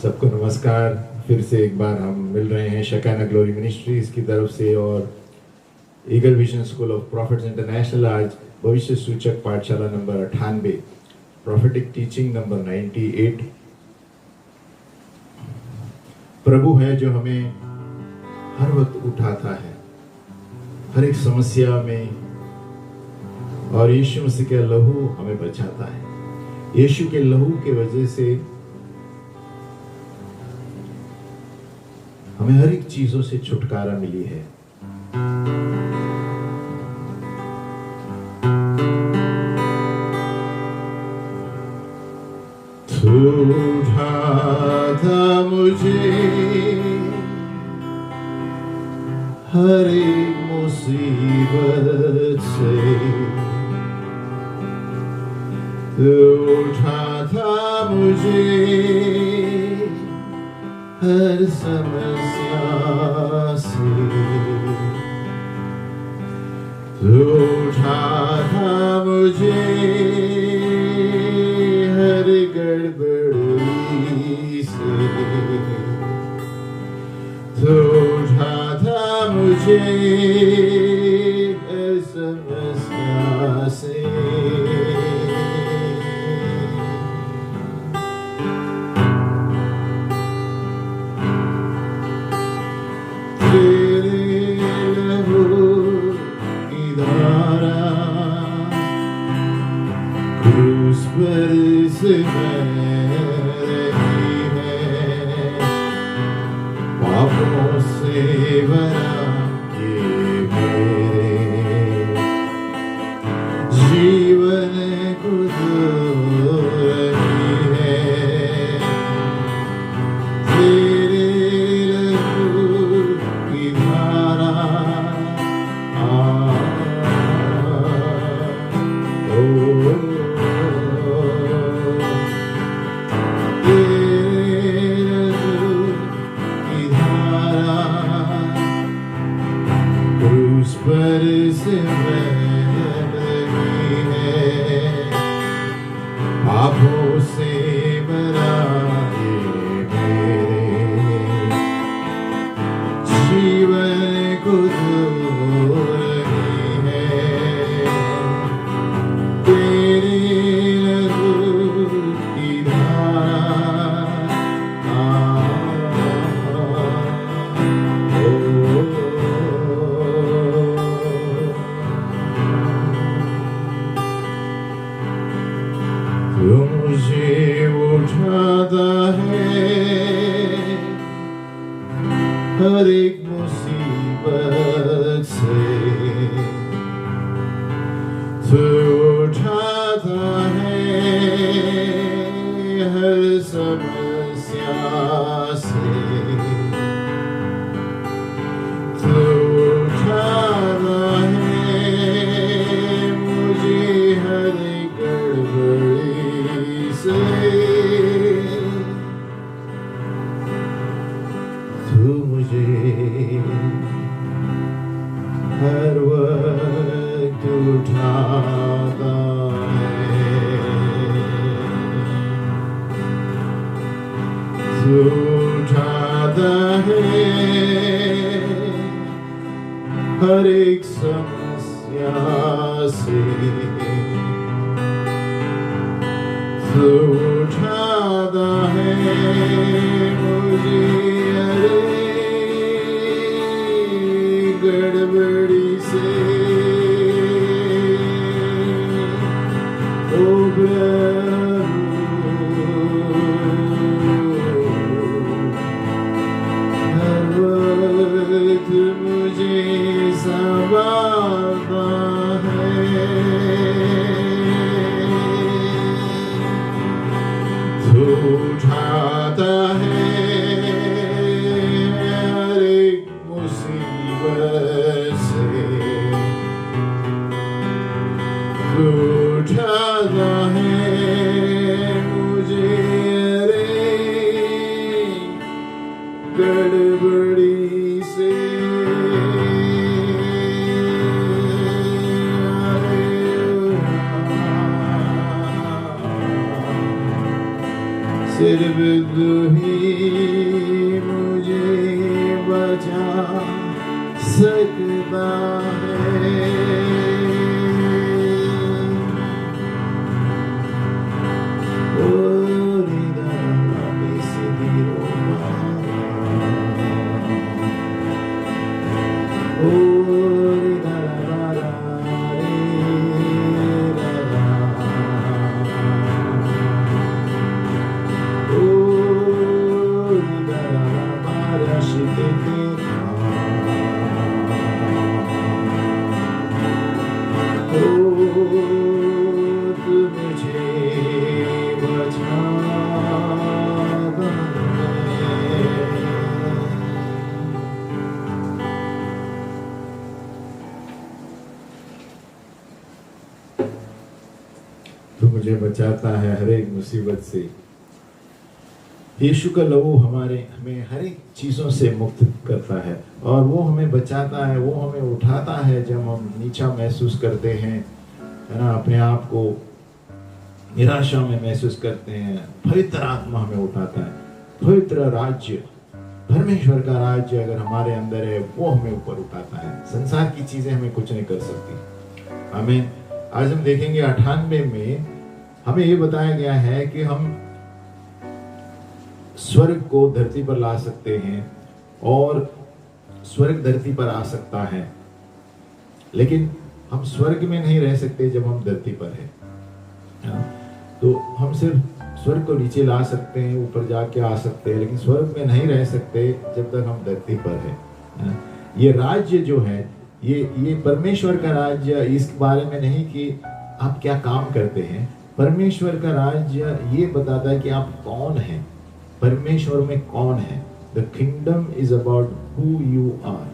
सबको नमस्कार। फिर से एक बार हम मिल रहे हैं शकाना ग्लोरी मिनिस्ट्रीज की तरफ से और eagle vision school of profits international आज भविष्य सूचक पाठशाला नंबर 98 प्रॉफिटिक टीचिंग नंबर 98। प्रभु है जो हमें हर वक्त उठाता है, हर एक समस्या में, और यीशु मसीह का लहू हमें बचाता है। यीशु के लहू के वजह से हमें हर एक चीजों से छुटकारा मिली है। तू उठाता मुझे हर एक मुसीबत से, तू उठाता मुझे हर समस्या से, तू उठाता मुझे हर गड़बड़ी से, तू उठाता मुझे हर समस्या से। क्रूस पर से बह रही है, पापों से भरा ये मेरे जीवन को धो रही है। तेरे लहू की धारा क्रूस पर से बह रही है, पापों से भरा ये मेरे जीवन को धो रही है। तेरे लहू की धारा तू मुझे उठाता है हर एक मुसीबत से, तू उठाता है हर समस्या से, तू उठाता है मुझे हर गड़बड़ी से, तू मुझे हर वक्त उठाता है, तू उठाता है हर एक समस्या से, तू उठाता है मुझे हर गड़बड़ी से। ओ प्रभु हर वक्त मुझे संभालता है, तू उठाता है हर एक मुसीबत से, तू उठाता है मुझे हर एक गड़बड़ी से। सिर्फ तू ही तो मुझे बचाता है हर एक मुसीबत से। यीशु का लहू हमें हर एक चीजों से मुक्त करता है और वो हमें बचाता है, वो हमें उठाता है जब हम नीचा महसूस करते हैं, है ना, अपने आप को निराशा में महसूस करते हैं। पवित्र आत्मा हमें उठाता है। पवित्र राज्य, परमेश्वर का राज्य अगर हमारे अंदर है, वो हमें ऊपर उठाता है। संसार की चीजें हमें कुछ नहीं कर सकती। आमीन। आज हम देखेंगे 98 में हमें ये बताया गया है कि हम स्वर्ग को धरती पर ला सकते हैं और स्वर्ग धरती पर आ सकता है, लेकिन हम स्वर्ग में नहीं रह सकते जब हम धरती पर हैं। तो हम सिर्फ स्वर्ग को नीचे ला सकते हैं, ऊपर जाके आ सकते हैं, लेकिन स्वर्ग में नहीं रह सकते जब तक हम धरती पर हैं। ये राज्य जो है, ये परमेश्वर का राज्य, इस बारे में नहीं कि आप क्या काम करते हैं। परमेश्वर का राज्य ये बताता है कि आप कौन हैं, परमेश्वर में कौन है। The kingdom is about who you are.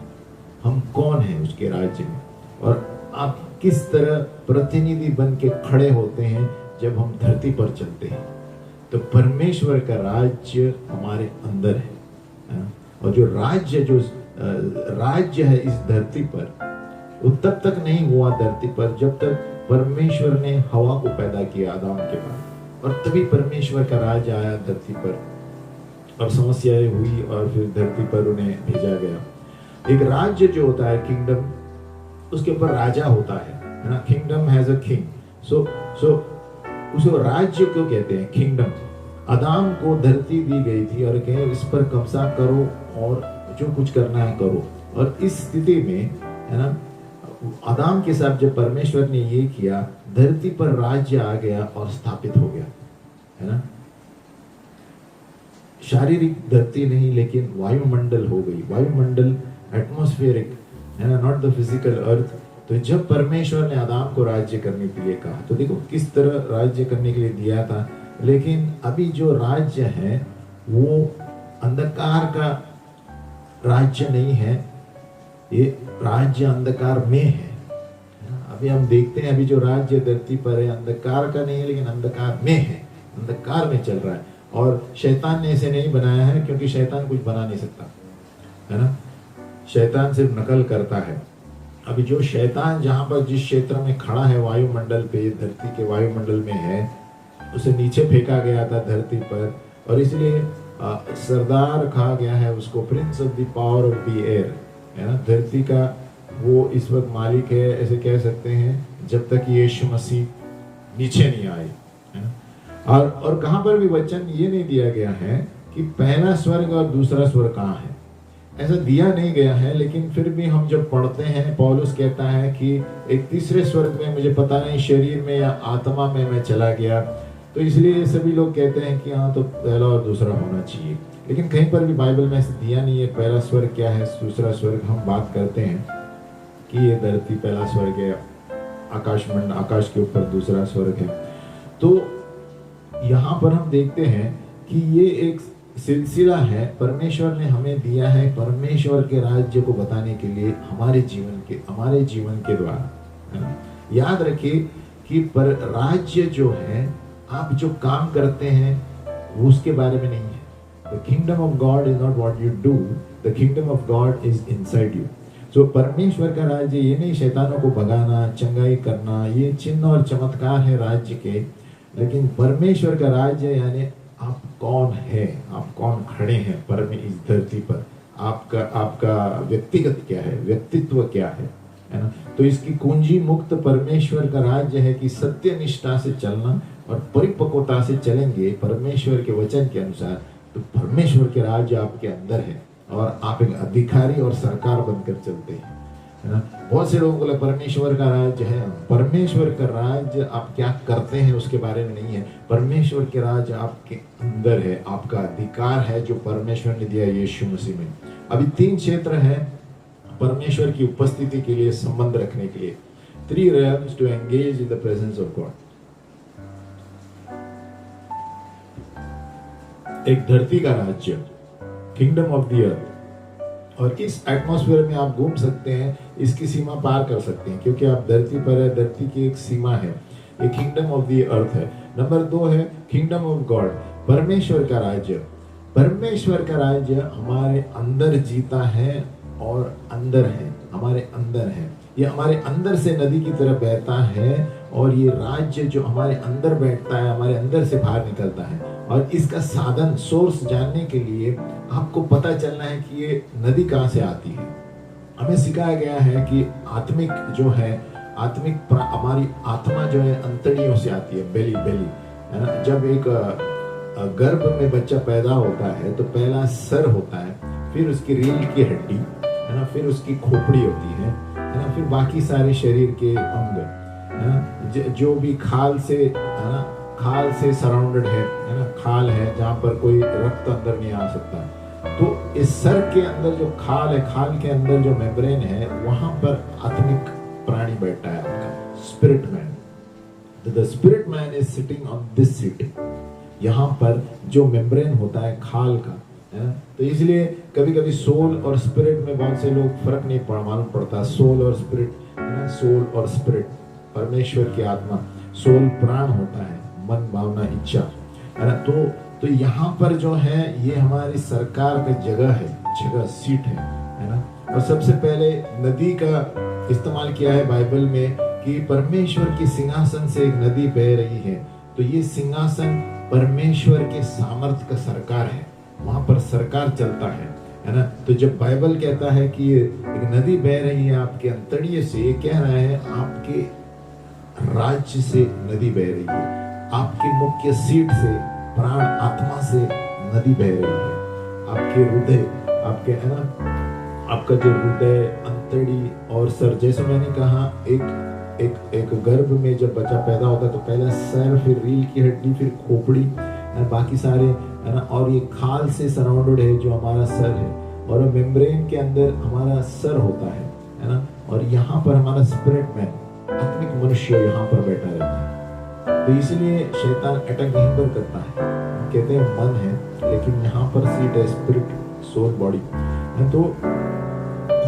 हम कौन हैं उसके राज्य में, और आप किस तरह प्रतिनिधि बन के खड़े होते हैं जब हम धरती पर चलते हैं। तो परमेश्वर का राज्य हमारे अंदर है। और जो राज्य है इस धरती पर, वो तब तक नहीं हुआ धरती पर जब तक परमेश्वर ने हवा को पैदा किया आदम के बाद, और तभी परमेश्वर का राज्य आया धरती पर और समस्याएं हुई और फिर धरती पर उन्हें भेजा गया। एक राज्य जो होता है, किंगडम, उसके ऊपर राजा होता है ना। Kingdom has a king. So उसको राज्य क्यों कहते हैं? किंगडम। आदम को धरती दी गई थी और कहे इस पर कब्जा करो और जो कुछ करना है करो। और इस स्थिति में, है ना, आदम के साथ जब परमेश्वर ने ये किया, धरती पर राज्य आ गया और स्थापित हो गया, है ना। शारीरिक धरती नहीं, लेकिन वायुमंडल हो गई। वायुमंडल, एटमॉस्फेरिक, है ना, नॉट द फिजिकल अर्थ। तो जब परमेश्वर ने आदम को राज्य करने के लिए कहा, तो देखो किस तरह राज्य करने के लिए दिया था। लेकिन अभी जो राज्य है वो अंधकार का राज्य नहीं है, ये राज्य अंधकार में है। अभी हम देखते हैं, अभी जो राज्य धरती पर है अंधकार का नहीं है, लेकिन अंधकार में है, अंधकार में चल रहा है। और शैतान ने इसे नहीं बनाया है, क्योंकि शैतान कुछ बना नहीं सकता, है ना। शैतान सिर्फ नकल करता है। अभी जो शैतान जहां पर जिस क्षेत्र में खड़ा है वायुमंडल पे, धरती के वायुमंडल में है, उसे नीचे फेंका गया था धरती पर, और इसलिए सरदार कहा गया है उसको, Prince of the power of the air, है ना। धरती का वो इस वक्त मालिक है, ऐसे कह सकते हैं, जब तक यीशु मसीह नीचे नहीं आए, है ना। और कहां पर भी वचन ये नहीं दिया गया है कि पहला स्वर्ग और दूसरा स्वर्ग कहाँ है, ऐसा दिया नहीं गया है। लेकिन फिर भी हम जब पढ़ते हैं, पौलुस कहता है कि एक तीसरे स्वर्ग में, मुझे पता नहीं शरीर में या आत्मा में मैं चला गया। तो इसलिए सभी लोग कहते हैं कि हाँ, तो पहला और दूसरा होना चाहिए, लेकिन कहीं पर भी बाइबल में ऐसा दिया नहीं है पहला स्वर्ग क्या है, दूसरा स्वर्ग। हम बात करते हैं कि ये धरती पहला स्वर्ग है, आकाश के ऊपर दूसरा स्वर्ग है। तो यहाँ पर हम देखते हैं कि ये एक सिलसिला है, परमेश्वर ने हमें दिया है परमेश्वर के राज्य को बताने के लिए हमारे जीवन के द्वारा, है ना। याद रखिए कि पर राज्य जो है, आप जो काम करते हैं वो उसके बारे में नहीं है। The kingdom of God is not what you do, the kingdom of God is inside you. So परमेश्वर का राज्य ये नहीं शैतानों को भगाना, चंगाई करना, ये चिन्ह और चमत्कार है राज्य के। लेकिन परमेश्वर का राज्य यानी आप कौन है, आप कौन खड़े हैं इस धरती पर, आपका व्यक्तिगत क्या है, व्यक्तित्व क्या है ना। तो इसकी कुंजी मुक्त परमेश्वर का राज्य है कि सत्य निष्ठा से चलना और परिपक्वता से चलेंगे परमेश्वर के वचन के अनुसार, तो परमेश्वर के राज्य आपके अंदर है और आप एक अधिकारी और सरकार बनकर चलते हैं, है ना। बहुत से लोगों को लगता परमेश्वर का राज्य है, परमेश्वर का राज्य आप क्या करते हैं उसके बारे में नहीं है। परमेश्वर के राज्य आपके अंदर है, आपका अधिकार है जो परमेश्वर ने दिया यीशु मसीह में। अभी 3 क्षेत्र हैं परमेश्वर की उपस्थिति के लिए संबंध रखने के लिए। 3 realms to engage in the presence of God। एक धरती का राज्य, किंगडम ऑफ द अर्थ, और इस एटमॉस्फेयर में आप घूम सकते हैं, इसकी सीमा पार कर सकते हैं, क्योंकि आप धरती पर है, धरती की एक सीमा है, एक किंगडम ऑफ द अर्थ है। नंबर 2 है किंगडम ऑफ गॉड, परमेश्वर का राज्य। परमेश्वर का राज्य हमारे अंदर जीता है और अंदर है, हमारे अंदर है, ये हमारे अंदर से नदी की तरह बहता है, और ये राज्य जो हमारे अंदर बैठता है, हमारे अंदर से बाहर निकलता है। और इसका साधन, सोर्स जानने के लिए आपको पता चलना है कि ये नदी कहाँ से आती है। हमें सिखाया गया है कि आत्मिक जो है, हमारी आत्मा जो है अंतड़ियों से आती है, बेली है ना। जब एक गर्भ में बच्चा पैदा होता है तो पहला सर होता है, फिर उसकी रीढ़ की हड्डी है ना, फिर उसकी खोपड़ी होती है ना, फिर बाकी सारे शरीर के अंग है ना, जो भी खाल से है ना, खाल से सराउंडेड है ना, खाल है जहाँ पर कोई रक्त अंदर नहीं आ सकता। तो इस सर के अंदर जो खाल है, खाल के अंदर जो मेम्ब्रेन है, वहां पर आत्मिक प्राणी बैठा है आपका, spirit man. The spirit man is sitting on this seat. यहाँ पर जो मेम्ब्रेन होता है खाल का है ना, तो इसलिए कभी कभी सोल और स्पिरिट में बहुत से लोग फर्क नहीं मालूम पड़ता। सोल और स्पिरिट है ना, सोल और स्पिरिट, परमेश्वर की आत्मा। सोल प्राण होता है, मन भावना इच्छा है ना। तो यहाँ पर जो है ये हमारी सरकार का जगह है, जगह सीट है ना। और सबसे पहले नदी का इस्तेमाल किया है बाइबल में कि परमेश्वर के सिंहासन से एक नदी बह रही है। तो ये सिंहासन परमेश्वर के सामर्थ्य का सरकार है, वहां पर सरकार चलता है ना। तो जब बाइबल कहता है कि एक नदी बह रही है आपके अंतड़िए से, ये कह रहा है आपके राज्य से नदी बह रही है, आपके मुख्य सीट से, प्राण आत्मा से नदी बह रही है। आपके हृदय, आपके है ना, आपका जो हृदय, अंतड़ी और सर, जैसे मैंने कहा एक गर्भ में जब बच्चा पैदा होता है तो पहला सर, फिर रीढ़ की हड्डी, फिर खोपड़ी, बाकी सारे है ना, और ये खाल से सराउंडेड है जो हमारा सर है, और मेम्ब्रेन के अंदर हमारा सर होता है ना। और यहाँ पर हमारा स्पिरिट मैन, आत्मिक मनुष्य यहाँ पर बैठा रहता है। तो इसलिए शैतान अटैक यहीं पर करता है। कहते हैं मन है, लेकिन यहाँ पर सीट है स्पिरिट, सोल, बॉडी। तो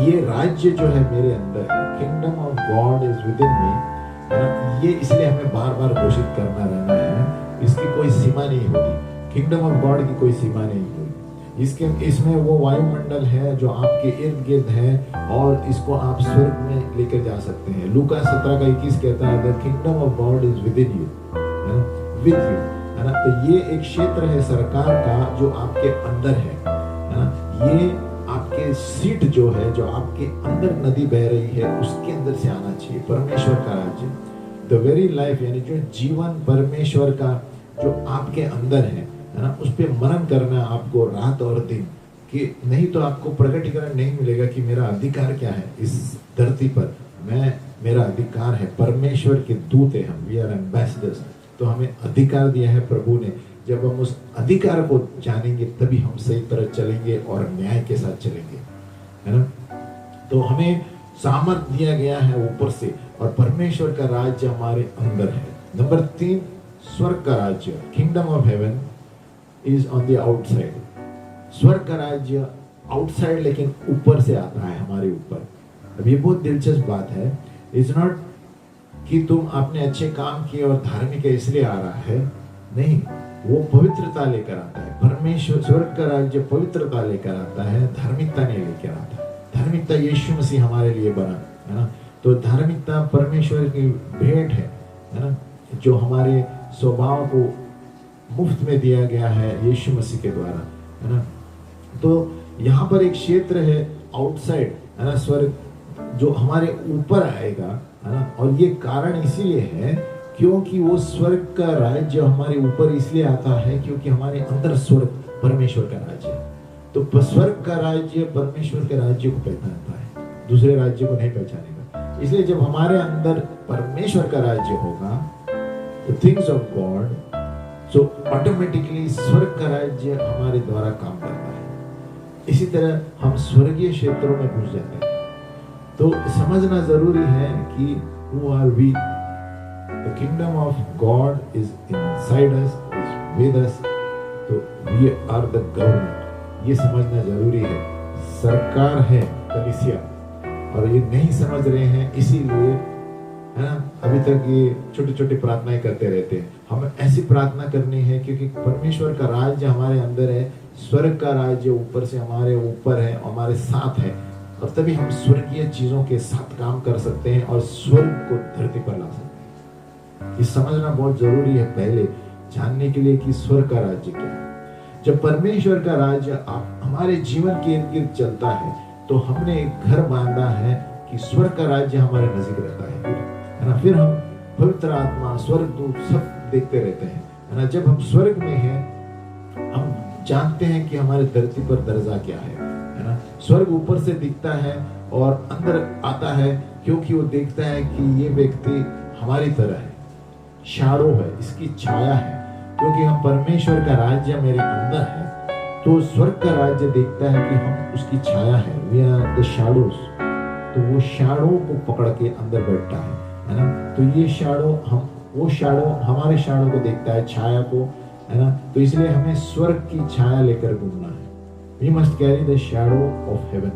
ये राज्य जो है मेरे अंदर है, kingdom of God is within me है ना। ये इसलिए हमें बार बार घोषित करना रहना है, इसकी कोई सीमा नहीं होगी। किंगडम ऑफ गॉड की कोई सीमा नहीं होगी। इसमें वो वायुमंडल है जो आपके इर्द गिर्द है, और इसको आप स्वर्ग में लेकर जा सकते हैं। लूका 17:21 कहता है the kingdom of God is with in you, with you है ना। तो ये एक क्षेत्र है सरकार का जो आपके अंदर है ना। ये आपके सीट जो है, जो आपके अंदर नदी बह रही है, उसके अंदर से आना चाहिए परमेश्वर का राज्य। द वेरी लाइफ, यानी जो जीवन परमेश्वर का जो आपके अंदर है ना, उस पर मनन करना आपको रात और दिन, कि नहीं तो आपको प्रकटीकरण नहीं मिलेगा कि मेरा अधिकार क्या है इस धरती पर। मेरा अधिकार है, परमेश्वर के दूत है हम, वी आर एम्बेसडर्स। तो हमें अधिकार दिया है प्रभु ने। जब हम उस अधिकार को जानेंगे तभी हम सही तरह चलेंगे और न्याय के साथ चलेंगे, है ना। तो हमें सामर्थ्य दिया गया है ऊपर से, और परमेश्वर का राज्य हमारे अंदर है। नंबर 3, स्वर्ग का राज्य, kingdom of heaven is on the outside. स्वर्ग का राज्य आउटसाइड, लेकिन ऊपर से आता है हमारे ऊपर। अब ये बहुत दिलचस्प बात है। इट्स नॉट कि तुम आपने अच्छे काम किए और धार्मिक है इसलिए आ रहा है, नहीं, वो पवित्रता लेकर आता है। परमेश्वर, स्वर्ग का राज्य पवित्रता लेकर आता है, धार्मिकता नहीं लेकर आता। धार्मिकता यीशु मसीह हमारे लिए बना है ना। तो धार्मिकता परमेश्वर की भेंट है ना, जो हमारे स्वभाव को मुफ्त में दिया गया है यीशु मसीह के द्वारा, है ना। तो यहाँ पर एक क्षेत्र है आउटसाइड, है ना, स्वर्ग जो हमारे ऊपर आएगा, है ना। और ये कारण इसीलिए है क्योंकि वो स्वर्ग का राज्य हमारे ऊपर इसलिए आता है क्योंकि हमारे अंदर स्वर्ग परमेश्वर का राज्य है। तो स्वर्ग का राज्य परमेश्वर के राज्य को पहचानता है, दूसरे राज्य को नहीं पहचानेगा। इसलिए जब हमारे अंदर परमेश्वर का राज्य होगा, the things of God, so automatically स्वर्ग का राज्य हमारे द्वारा काम करता है। इसी तरह हम स्वर्गीय क्षेत्रों में घुस जाते हैं। तो समझना जरूरी है कि who are we? The kingdom of God is inside us, is with us. तो we are the government. ये समझना जरूरी है। सरकार है कलीसिया, और ये नहीं समझ रहे हैं, इसीलिए है ना अभी तक ये छोटी छोटी प्रार्थनाएं करते रहते हैं। हमें ऐसी प्रार्थना करनी है क्योंकि परमेश्वर का राज्य हमारे अंदर है, स्वर्ग का राज्य ऊपर से हमारे ऊपर है, हमारे साथ है, और तभी हम स्वर्गीय चीजों के साथ काम कर सकते हैं और स्वर्ग को धरती पर ला सकते हैं। ये समझना बहुत जरूरी है पहले जानने के लिए कि स्वर्ग का राज्य क्या है। जब परमेश्वर का राज्य हमारे जीवन के इर्द गिर्द चलता है तो हमने एक घर बांधा है कि स्वर्ग का राज्य हमारे नजदीक रहता है ना। फिर हम पवित्र आत्मा, स्वर्गदूत सब देखते रहते हैं, है ना। जब हम स्वर्ग में हैं हम जानते हैं कि हमारे धरती पर दर्जा क्या है ना। स्वर्ग ऊपर से दिखता है और अंदर आता है क्योंकि वो देखता है कि ये व्यक्ति हमारी तरह है, शैडो है, इसकी छाया है। क्योंकि हम परमेश्वर का राज्य मेरे अंदर है तो स्वर्ग का राज्य देखता है कि हम उसकी छाया है, वी आर द शैडोज। तो वो शैडो को पकड़ के अंदर बैठता है ना। तो ये शैडो वो शैडो हमारे शैडो को देखता है, छाया को, है ना। तो इसलिए हमें स्वर्ग की छाया लेकर घूमना है। We must carry the shadow of heaven,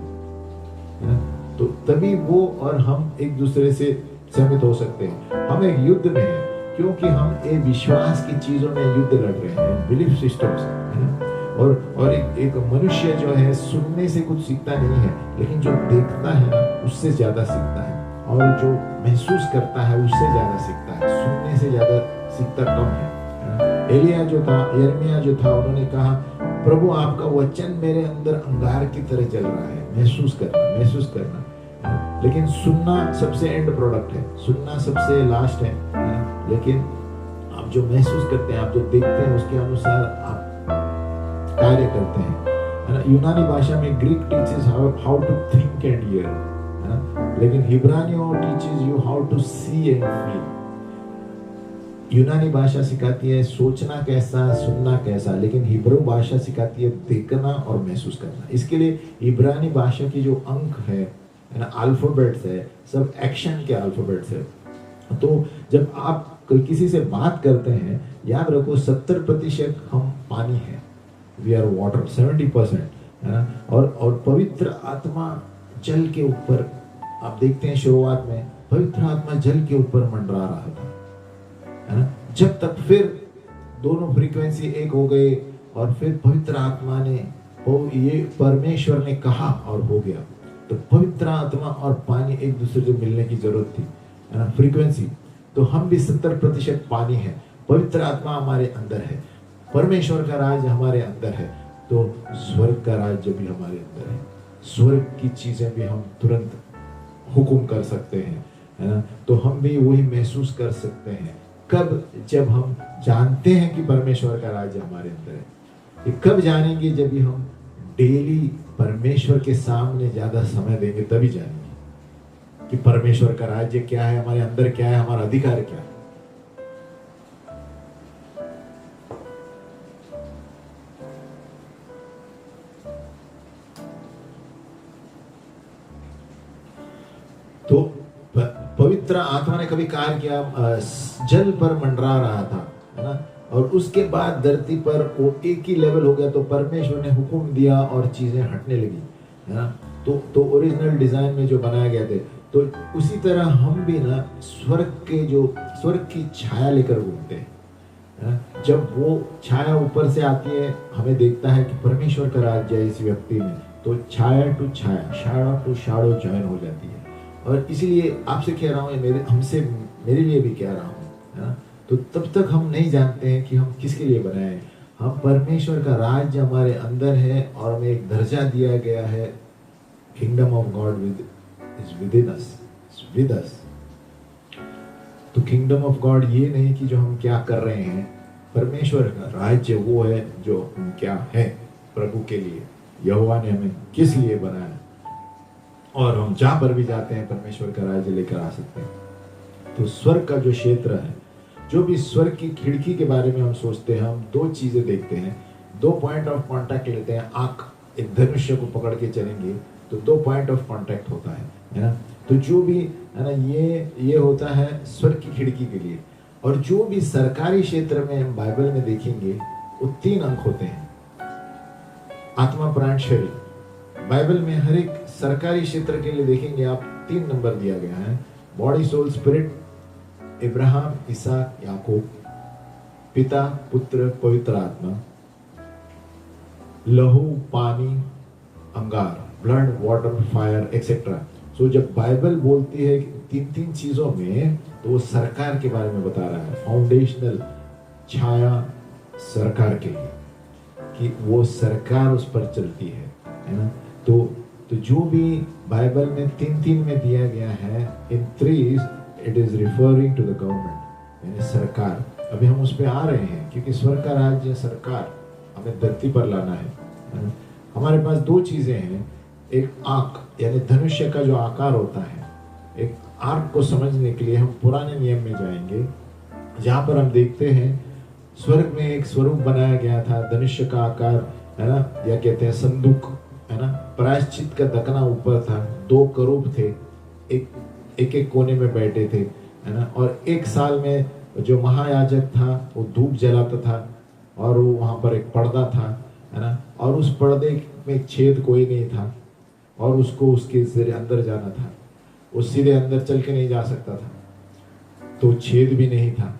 है ना। तो तभी वो और हम एक दूसरे से सहमत हो सकते हैं। हम एक युद्ध में हैं क्योंकि हम एक विश्वास की चीजों में युद्ध लड़ रहे हैं, बिलीफ सिस्टम्स, है ना। और एक मनुष्य जो है सुनने से कुछ सीखता नहीं है, लेकिन जो देखता है ना उससे ज्यादा सीखता है, और जो महसूस करता है उससे ज्यादा सीखता है। सुनने से ज्यादा सीखता कम है। एलिया जो था, यिर्मयाह जो था, उन्होंने कहा प्रभु आपका वचन मेरे अंदर अंगार की तरह जल रहा है। महसूस करना। लेकिन सुनना सबसे एंड प्रोडक्ट है, सुनना सबसे लास्ट है। लेकिन आप जो महसूस करते हैं, आप जो देखते हैं, उसके अनुसार आप कार्य करते हैं, है ना। यूनानी भाषा में Greek teaches how to think and hear, है ना। लेकिन हिब्रानियो teaches you how to see and feel. यूनानी भाषा सिखाती है सोचना कैसा, सुनना कैसा, लेकिन हिब्रू भाषा सिखाती है देखना और महसूस करना। इसके लिए इब्रानी भाषा की जो अंक है ना, अल्फाबेट्स है, सब एक्शन के अल्फाबेट्स है। तो जब आप किसी से बात करते हैं, याद रखो 70% हम पानी है, वी आर वाटर, 70%, है ना। और पवित्र आत्मा जल के ऊपर, आप देखते हैं शुरुआत में पवित्र आत्मा जल के ऊपर मंडरा रहा था, है ना। जब तक फिर दोनों फ्रीक्वेंसी एक हो गए और फिर पवित्र आत्मा ने ये परमेश्वर ने कहा और हो गया। तो पवित्र आत्मा और पानी एक दूसरे से मिलने की जरूरत थी, है ना, फ्रीक्वेंसी। तो हम भी 70% पानी है, पवित्र आत्मा हमारे अंदर है, परमेश्वर का राज हमारे अंदर है, तो स्वर्ग का राज्य भी हमारे अंदर है। स्वर्ग की चीजें भी हम तुरंत हुक्म कर सकते हैं, है ना। तो हम भी वही महसूस कर सकते हैं। कब? जब हम जानते हैं कि परमेश्वर का राज्य हमारे अंदर है। ये कब जानेंगे? जब भी हम डेली परमेश्वर के सामने ज्यादा समय देंगे, तभी जानेंगे कि परमेश्वर का राज्य क्या है, हमारे अंदर क्या है, हमारा अधिकार क्या है। तो पवित्र आत्मा ने कभी कार्य किया, जल पर मंडरा रहा था, है ना। और उसके बाद धरती पर वो एक ही लेवल हो गया, तो परमेश्वर ने हुक्म दिया और चीजें हटने लगी, है ना। तो ओरिजिनल डिजाइन में जो बनाया गया थे, तो उसी तरह हम भी ना स्वर्ग की छाया लेकर घूमते हैं, है ना। जब वो छाया ऊपर से आती है, हमें देखता है कि परमेश्वर का राज्य है इस व्यक्ति में, तो छाया टू छाया, शैडो टू शैडो जॉइन हो जाती है। और इसीलिए आपसे कह रहा हूँ, मेरे लिए भी कह रहा हूँ, है ना। तो तब तक हम नहीं जानते हैं कि हम किसके लिए बनाए हैं। हम परमेश्वर का राज्य हमारे अंदर है और हमें एक दर्जा दिया गया है, kingdom of God is within us, with us. तो किंगडम ऑफ गॉड ये नहीं कि जो हम क्या कर रहे हैं, परमेश्वर का राज्य वो है जो हम क्या है प्रभु के लिए, यहोवा ने हमें किस लिए बनाया, और हम जहां पर भी जाते हैं परमेश्वर का राज्य लेकर आ सकते हैं। तो स्वर्ग का जो क्षेत्र है, जो भी स्वर्ग की खिड़की के बारे में हम सोचते हैं, हम दो चीजें देखते हैं, दो पॉइंट ऑफ कांटेक्ट लेते हैं। आंख एक धनुष्य को पकड़ के चलेंगे तो 2 पॉइंट ऑफ कांटेक्ट होता है ना। तो जो भी है ना, ये होता है स्वर्ग की खिड़की के लिए। और जो भी सरकारी क्षेत्र में हम बाइबल में देखेंगे वो 3 अंक होते हैं, आत्मा प्राण शरीर। बाइबल में हर एक सरकारी क्षेत्र के लिए देखेंगे आप 3 नंबर दिया गया है, बॉडी सोल स्पिरिट, इब्राहिम इसहाक याकूब, पिता पुत्र पवित्र आत्मा, लहू पानी अंगार, ब्लड वाटर फायर एक्सेट्रा। सो जब बाइबल बोलती है कि 3 चीजों में, तो वो सरकार के बारे में बता रहा है, फाउंडेशनल छाया सरकार के लिए, कि वो सरकार उस पर चलती है ना। तो जो भी बाइबल में 3 में दिया गया है, in 3 it is referring to the government, यानी सरकार। अभी हम उस पे आ रहे हैं, क्योंकि स्वर्ग का राज्य सरकार हमें धरती पर लाना है ना? हमारे पास 2 चीजें हैं, एक आंख यानी धनुष्य का जो आकार होता है, एक आर्क को समझने के लिए हम पुराने नियम में जाएंगे, जहां पर हम देखते हैं स्वर्ग में एक स्वरूप बनाया गया था धनुष्य का आकार, है ना, या कहते हैं संदूक, है ना। प्रायश्चित का दकना ऊपर था, 2 करूब थे, एक कोने में बैठे थे, है ना। और 1 साल में जो महायाजक था वो धूप जलाता था, और वो वहां पर एक पर्दा था, है ना, और उस पर्दे में छेद कोई नहीं था, और उसको उसके जरिए अंदर जाना था, वो सीधे अंदर चल के नहीं जा सकता था, तो छेद भी नहीं था,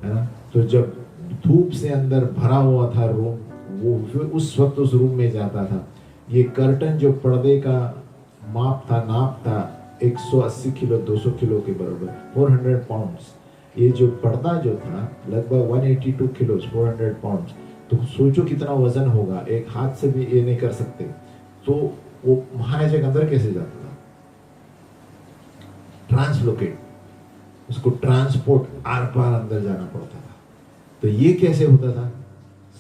है ना। तो जब धूप से अंदर भरा हुआ था रूम, वो फिर उस वक्त उस रूम में जाता था। ये कर्टन जो पर्दे का माप था, नाप था 180 किलो 200 किलो के बराबर, 400 पाउंड्स। ये जो पर्दा जो था लगभग 182 किलो 400 पाउंड्स। तो सोचो कितना वजन होगा, एक हाथ से भी ये नहीं कर सकते। तो वो महायाजक अंदर कैसे जाता था? ट्रांसलोकेट, उसको ट्रांसपोर्ट आर पार अंदर जाना पड़ता था। तो ये कैसे होता था?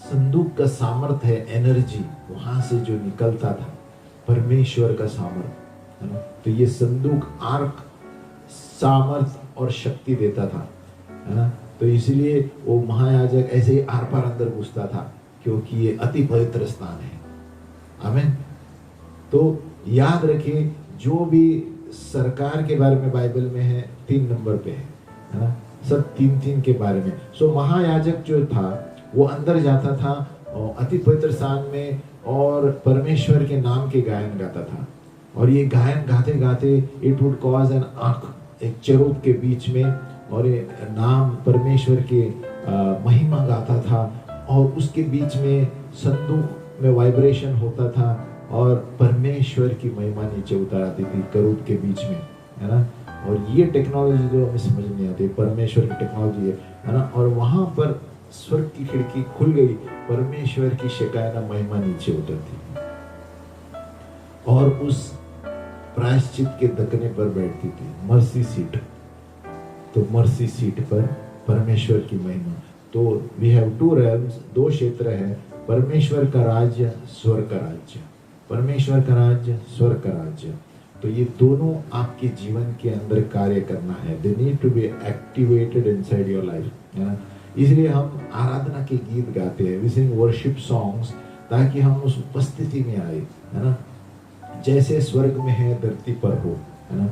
संदूक का सामर्थ है, एनर्जी वहां से जो निकलता था, परमेश्वर का सामर्थ, है ना। तो ये संदूक आर्क सामर्थ और शक्ति देता था, है ना। तो इसलिए वो महायाजक ऐसे ही आर पार अंदर घुसता था, क्योंकि ये अति पवित्र स्थान है। आमीन। तो याद रखिए, जो भी सरकार के बारे में बाइबल में है 3 नंबर पे है ना, सब 3 के बारे में। सो महायाजक जो था वो अंदर जाता था अति पवित्र स्थान में, और परमेश्वर के नाम के गायन गाता था। और ये गायन गाते गाते इट वुड कॉज एन आंख, एक चेरूब के बीच में, और ये नाम परमेश्वर के महिमा गाता था, और उसके बीच में संदूक में वाइब्रेशन होता था, और परमेश्वर की महिमा नीचे उतर आती थी करूब के बीच में, है ना। और ये टेक्नोलॉजी जो हमें समझ नहीं आती, परमेश्वर की टेक्नोलॉजी है ना। और वहां पर स्वर्ग की खिड़की खुल गई, परमेश्वर की शेकायना महिमा नीचे उतरती, और उस प्रायश्चित के दकने पर बैठती थी, मर्सी सीट। तो मर्सी सीट पर परमेश्वर की महिमा। तो वी हैव 2 realms, 2 क्षेत्र है, परमेश्वर का राज्य, स्वर्ग का राज्य। परमेश्वर का राज्य, स्वर्ग का राज्य। तो ये दोनों आपके जीवन के अंदर कार्य करना है। They need to be activated inside your life, है ना। इसलिए हम आराधना के गीत गाते हैं, वी सिंग वर्शिप सॉन्ग्स, ताकि हम उस उपस्थिति में आए, है ना, जैसे स्वर्ग में है धरती पर हो, है ना,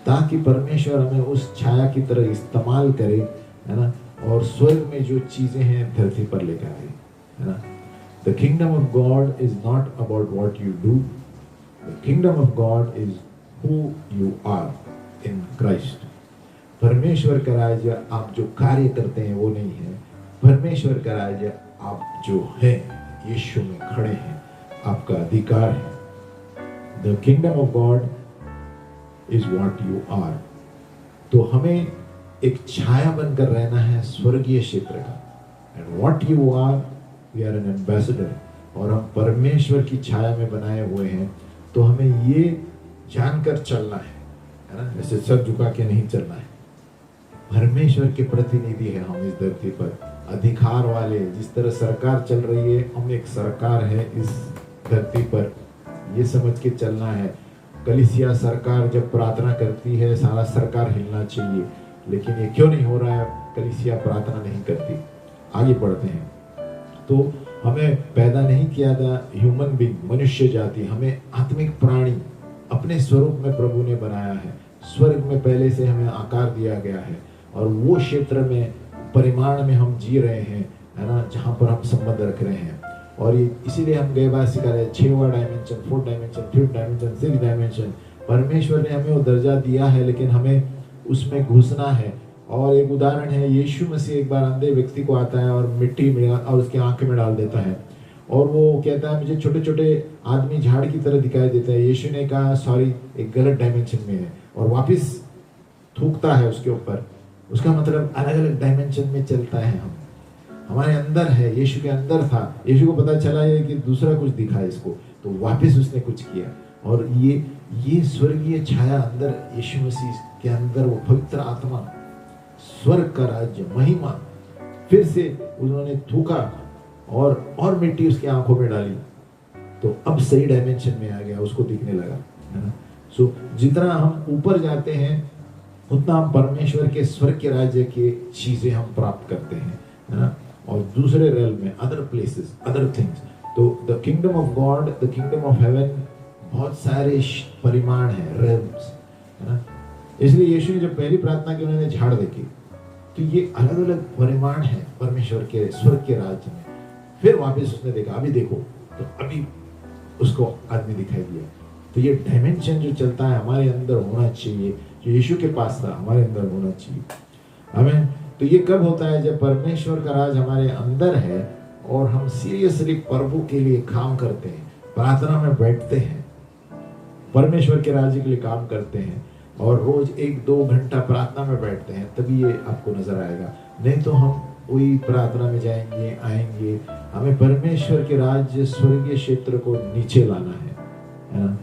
ताकि परमेश्वर हमें उस छाया की तरह इस्तेमाल करे, है ना, और स्वर्ग में जो चीजें हैं धरती पर लेकर आए, है ना। The kingdom of God is not about what you do. The kingdom of God is who you are in Christ. परमेश्वर का राज्य आप जो कार्य करते हैं वो नहीं है, परमेश्वर का राज्य आप जो है यीशु में खड़े हैं, आपका अधिकार है। The kingdom of God is what you are. तो हमें एक छाया बनकर रहना है स्वर्गीय क्षेत्र का, and what you are, we are an ambassador, और हम परमेश्वर की छाया में बनाए हुए हैं। तो हमें ये जानकर चलना है ना, जैसे सर झुका के नहीं चलना है। परमेश्वर के प्रतिनिधि है हम इस धरती पर, अधिकार वाले। जिस तरह सरकार चल रही है, हम एक सरकार है इस धरती पर, ये समझ के चलना है। कलीसिया सरकार जब प्रार्थना करती है, सारा सरकार हिलना चाहिए, लेकिन ये क्यों नहीं हो रहा है? कलीसिया प्रार्थना नहीं करती। आगे बढ़ते हैं। तो हमें पैदा नहीं किया था ह्यूमन बीइंग, मनुष्य जाति, हमें आत्मिक प्राणी अपने स्वरूप में प्रभु ने बनाया है। स्वर्ग में पहले से हमें आकार दिया गया है और वो क्षेत्र में परिमाण में हम जी रहे हैं, है ना, जहाँ पर हम संबंध रख रहे हैं। और ये इसीलिए हम गए बात सिखा रहे हैं, 6वां dimension, 4th dimension, 5th dimension, 6th dimension. परमेश्वर ने हमें वो दर्जा दिया है, लेकिन हमें उसमें घुसना है। और एक उदाहरण है, यीशु मसीह एक बार अंधे व्यक्ति को आता है और मिट्टी में और उसकी आंख में डाल देता है और वो कहता है मुझे छोटे छोटे आदमी झाड़ की तरह दिखाई देता है। यीशु ने कहा सॉरी, एक गलत डायमेंशन में है, और वापस थूकता है उसके ऊपर। उसका मतलब अलग अलग डायमेंशन में चलता है। हम हमारे अंदर है, यीशु के अंदर था, यीशु को पता चला है कि दूसरा कुछ दिखा इसको, तो वापस उसने कुछ किया। और ये स्वर्गीय छाया अंदर यीशु मसीह के अंदर, वो पवित्र आत्मा, स्वर्ग का राज्य, महिमा, फिर से उन्होंने थूका और मिट्टी उसकी आंखों में डाली, तो अब सही डायमेंशन में आ गया, उसको दिखने लगा, है ना। सो जितना हम ऊपर जाते हैं उतना हम परमेश्वर के स्वर्ग के राज्य की चीजें हम प्राप्त करते हैं, है ना। और दूसरे रेल में, अदर प्लेसेस, अदर थिंग्स, तो the kingdom of God, the kingdom of haven, बहुत सारे परिमाण है, रेल्स, है ना। इसलिए यीशु ने जब पहली प्रार्थना की, उन्होंने झाड़ देखी, तो ये अलग अलग परिमाण है परमेश्वर के स्वर्ग के राज्य में। फिर वापस उसने देखा, अभी देखो, तो अभी उसको आदमी दिखाई दिया। तो ये डायमेंशन जो चलता है हमारे अंदर होना चाहिए, जो यीशु के पास था हमारे अंदर होना चाहिए, हमें। तो ये कब होता है? जब परमेश्वर का राज हमारे अंदर है और हम सीरियसली प्रभु के लिए काम करते हैं, प्रार्थना में बैठते हैं, परमेश्वर के राज्य के लिए काम करते हैं, और रोज 1-2 घंटा प्रार्थना में बैठते हैं, तभी ये आपको नजर आएगा। नहीं तो हम वही प्रार्थना में जाएंगे आएंगे। हमें परमेश्वर के राज्य, स्वर्गीय क्षेत्र को नीचे लाना है ना।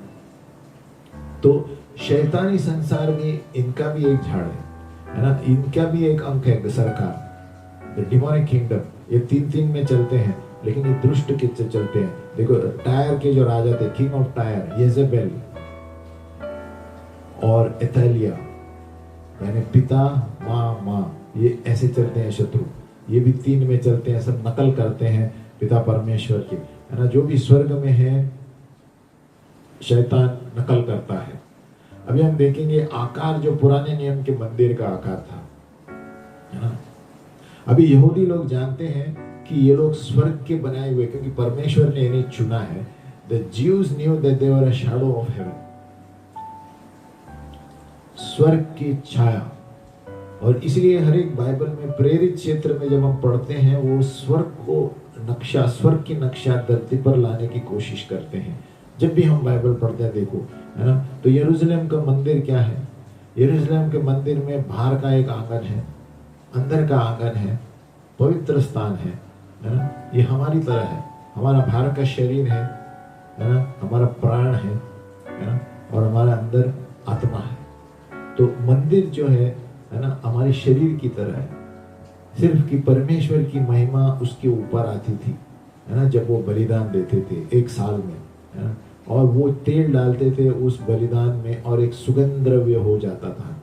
तो शैतानी संसार में इनका भी एक झाड़ है ना, इनका भी एक अंक है सरकार, द डिमोनिक किंगडम। ये 3-3 में चलते हैं, लेकिन ये दुष्ट कित से चलते हैं। देखो, टायर के जो राजा थे, किंग ऑफ टायर, येजेबेल और एथेलिया, यानी पिता माँ, ये ऐसे चलते हैं शत्रु। ये भी 3 में चलते हैं, सब नकल करते हैं पिता परमेश्वर की, है ना। जो भी स्वर्ग में है, शैतान नकल करता है। अभी हम देखेंगे आकार, जो पुराने नियम के मंदिर का आकार था, है ना। अभी यहूदी लोग जानते हैं कि ये लोग स्वर्ग के बनाए हुए, क्योंकि परमेश्वर ने इन्हें चुना है। The Jews knew that they were a shadow of heaven, स्वर्ग की छाया। और इसलिए हर एक बाइबल में प्रेरित क्षेत्र में जब हम पढ़ते हैं, वो स्वर्ग को नक्शा, स्वर्ग की नक्शा धरती पर लाने की कोशिश करते हैं। जब भी हम बाइबल पढ़ते हैं, देखो, है ना। तो यरूशलेम का मंदिर क्या है? यरूशलेम के मंदिर में बाहर का एक आंगन है, अंदर का आंगन है, पवित्र स्थान है ना। ये हमारी तरह है, हमारा बाहर का शरीर है ना, हमारा प्राण है ना, और हमारा अंदर आत्मा है। तो मंदिर जो है ना, हमारे शरीर की तरह है, सिर्फ कि परमेश्वर की महिमा उसके ऊपर आती थी, है ना, जब वो बलिदान देते थे 1 साल में, है ना, और वो तेल डालते थे उस बलिदान में, और एक सुगंध द्रव्य हो जाता था।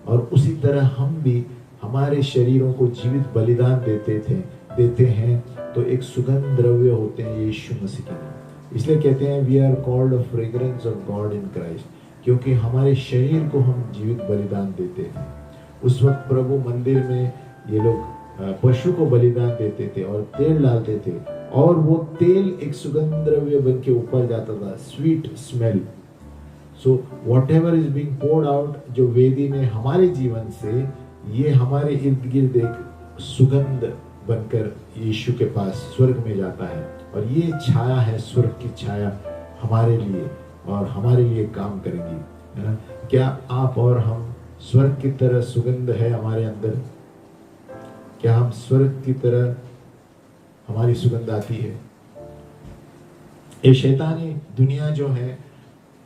और उसी तरह हम भी हमारे शरीरों को जीवित बलिदान देते हैं, तो एक सुगंध द्रव्य होते हैं यीशु मसीह के नाम। इसलिए कहते हैं we are called a fragrance of God in Christ, क्योंकि हमारे शरीर को हम जीवित बलिदान देते हैं। उस वक्त प्रभु मंदिर में ये लोग पशु को बलिदान देते थे और तेल डालते थे, और वो तेल एक सुगंध द्रव्य बन के ऊपर जाता था, sweet smell. So whatever is being poured out, जो वेदी में हमारे जीवन से, ये हमारे इर्द गिर्द एक सुगंध बनकर यीशु के पास स्वर्ग में जाता है। और ये छाया है, स्वर्ग की छाया हमारे लिए, और हमारे लिए काम करेंगी, है ना। क्या आप और हम स्वर्ग की तरह सुगंध है हमारे अंदर? क्या हम स्वर्ग की तरह हमारी सुगंध आती है? ये शैतानी दुनिया जो है,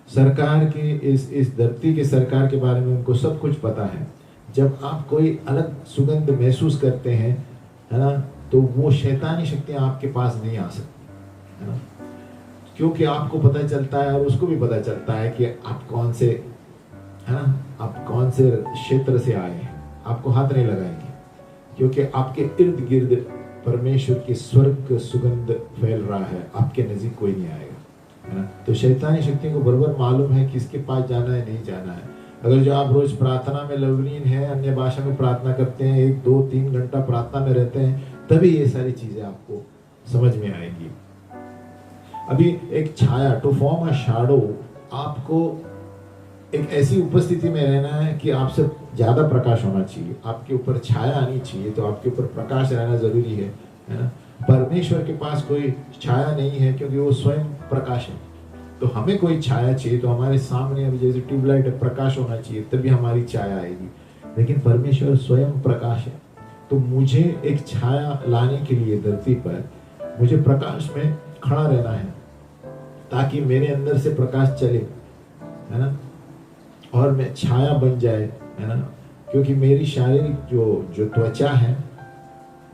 सरकार के इस धरती के सरकार के बारे में उनको सब कुछ पता है। जब आप कोई अलग सुगंध महसूस करते हैं, है ना, तो वो शैतानी शक्तियां आपके पास नहीं आ सकती, है ना, क्योंकि आपको पता चलता है और उसको भी पता चलता है कि आप कौन से, है ना, आप कौन से क्षेत्र से आए हैं। आपको हाथ नहीं लगाएंगे, क्योंकि आपके इर्द गिर्द परमेश्वर की स्वर्ग का सुगंध फैल रहा है, आपके नजीक कोई नहीं आएगा, है ना। तो शैतानी शक्ति को बराबर मालूम है किसके पास जाना है, नहीं जाना है। अगर जो आप रोज प्रार्थना में लवलीन है, अन्य भाषा में प्रार्थना करते हैं, 1 2 3 घंटा प्रार्थना में रहते हैं, तभी ये सारी चीजें आपको समझ में आएंगी। अभी एक छाया, टू फॉर्म अ शैडो, आपको एक ऐसी उपस्थिति में रहना है कि आपसे ज्यादा प्रकाश होना चाहिए, आपके ऊपर छाया आनी चाहिए, तो आपके ऊपर प्रकाश रहना जरूरी है ना। परमेश्वर के पास कोई छाया नहीं है क्योंकि वो स्वयं प्रकाश है। तो हमें कोई छाया चाहिए, तो हमारे सामने अभी जैसे ट्यूबलाइट है, प्रकाश होना चाहिए, तभी हमारी छाया आएगी। लेकिन परमेश्वर स्वयं प्रकाश है, तो मुझे एक छाया लाने के लिए धरती पर मुझे प्रकाश में खड़ा रहना है, ताकि मेरे अंदर से प्रकाश चले, है ना, और मैं छाया बन जाए, है ना। क्योंकि मेरी शारीरिक जो त्वचा है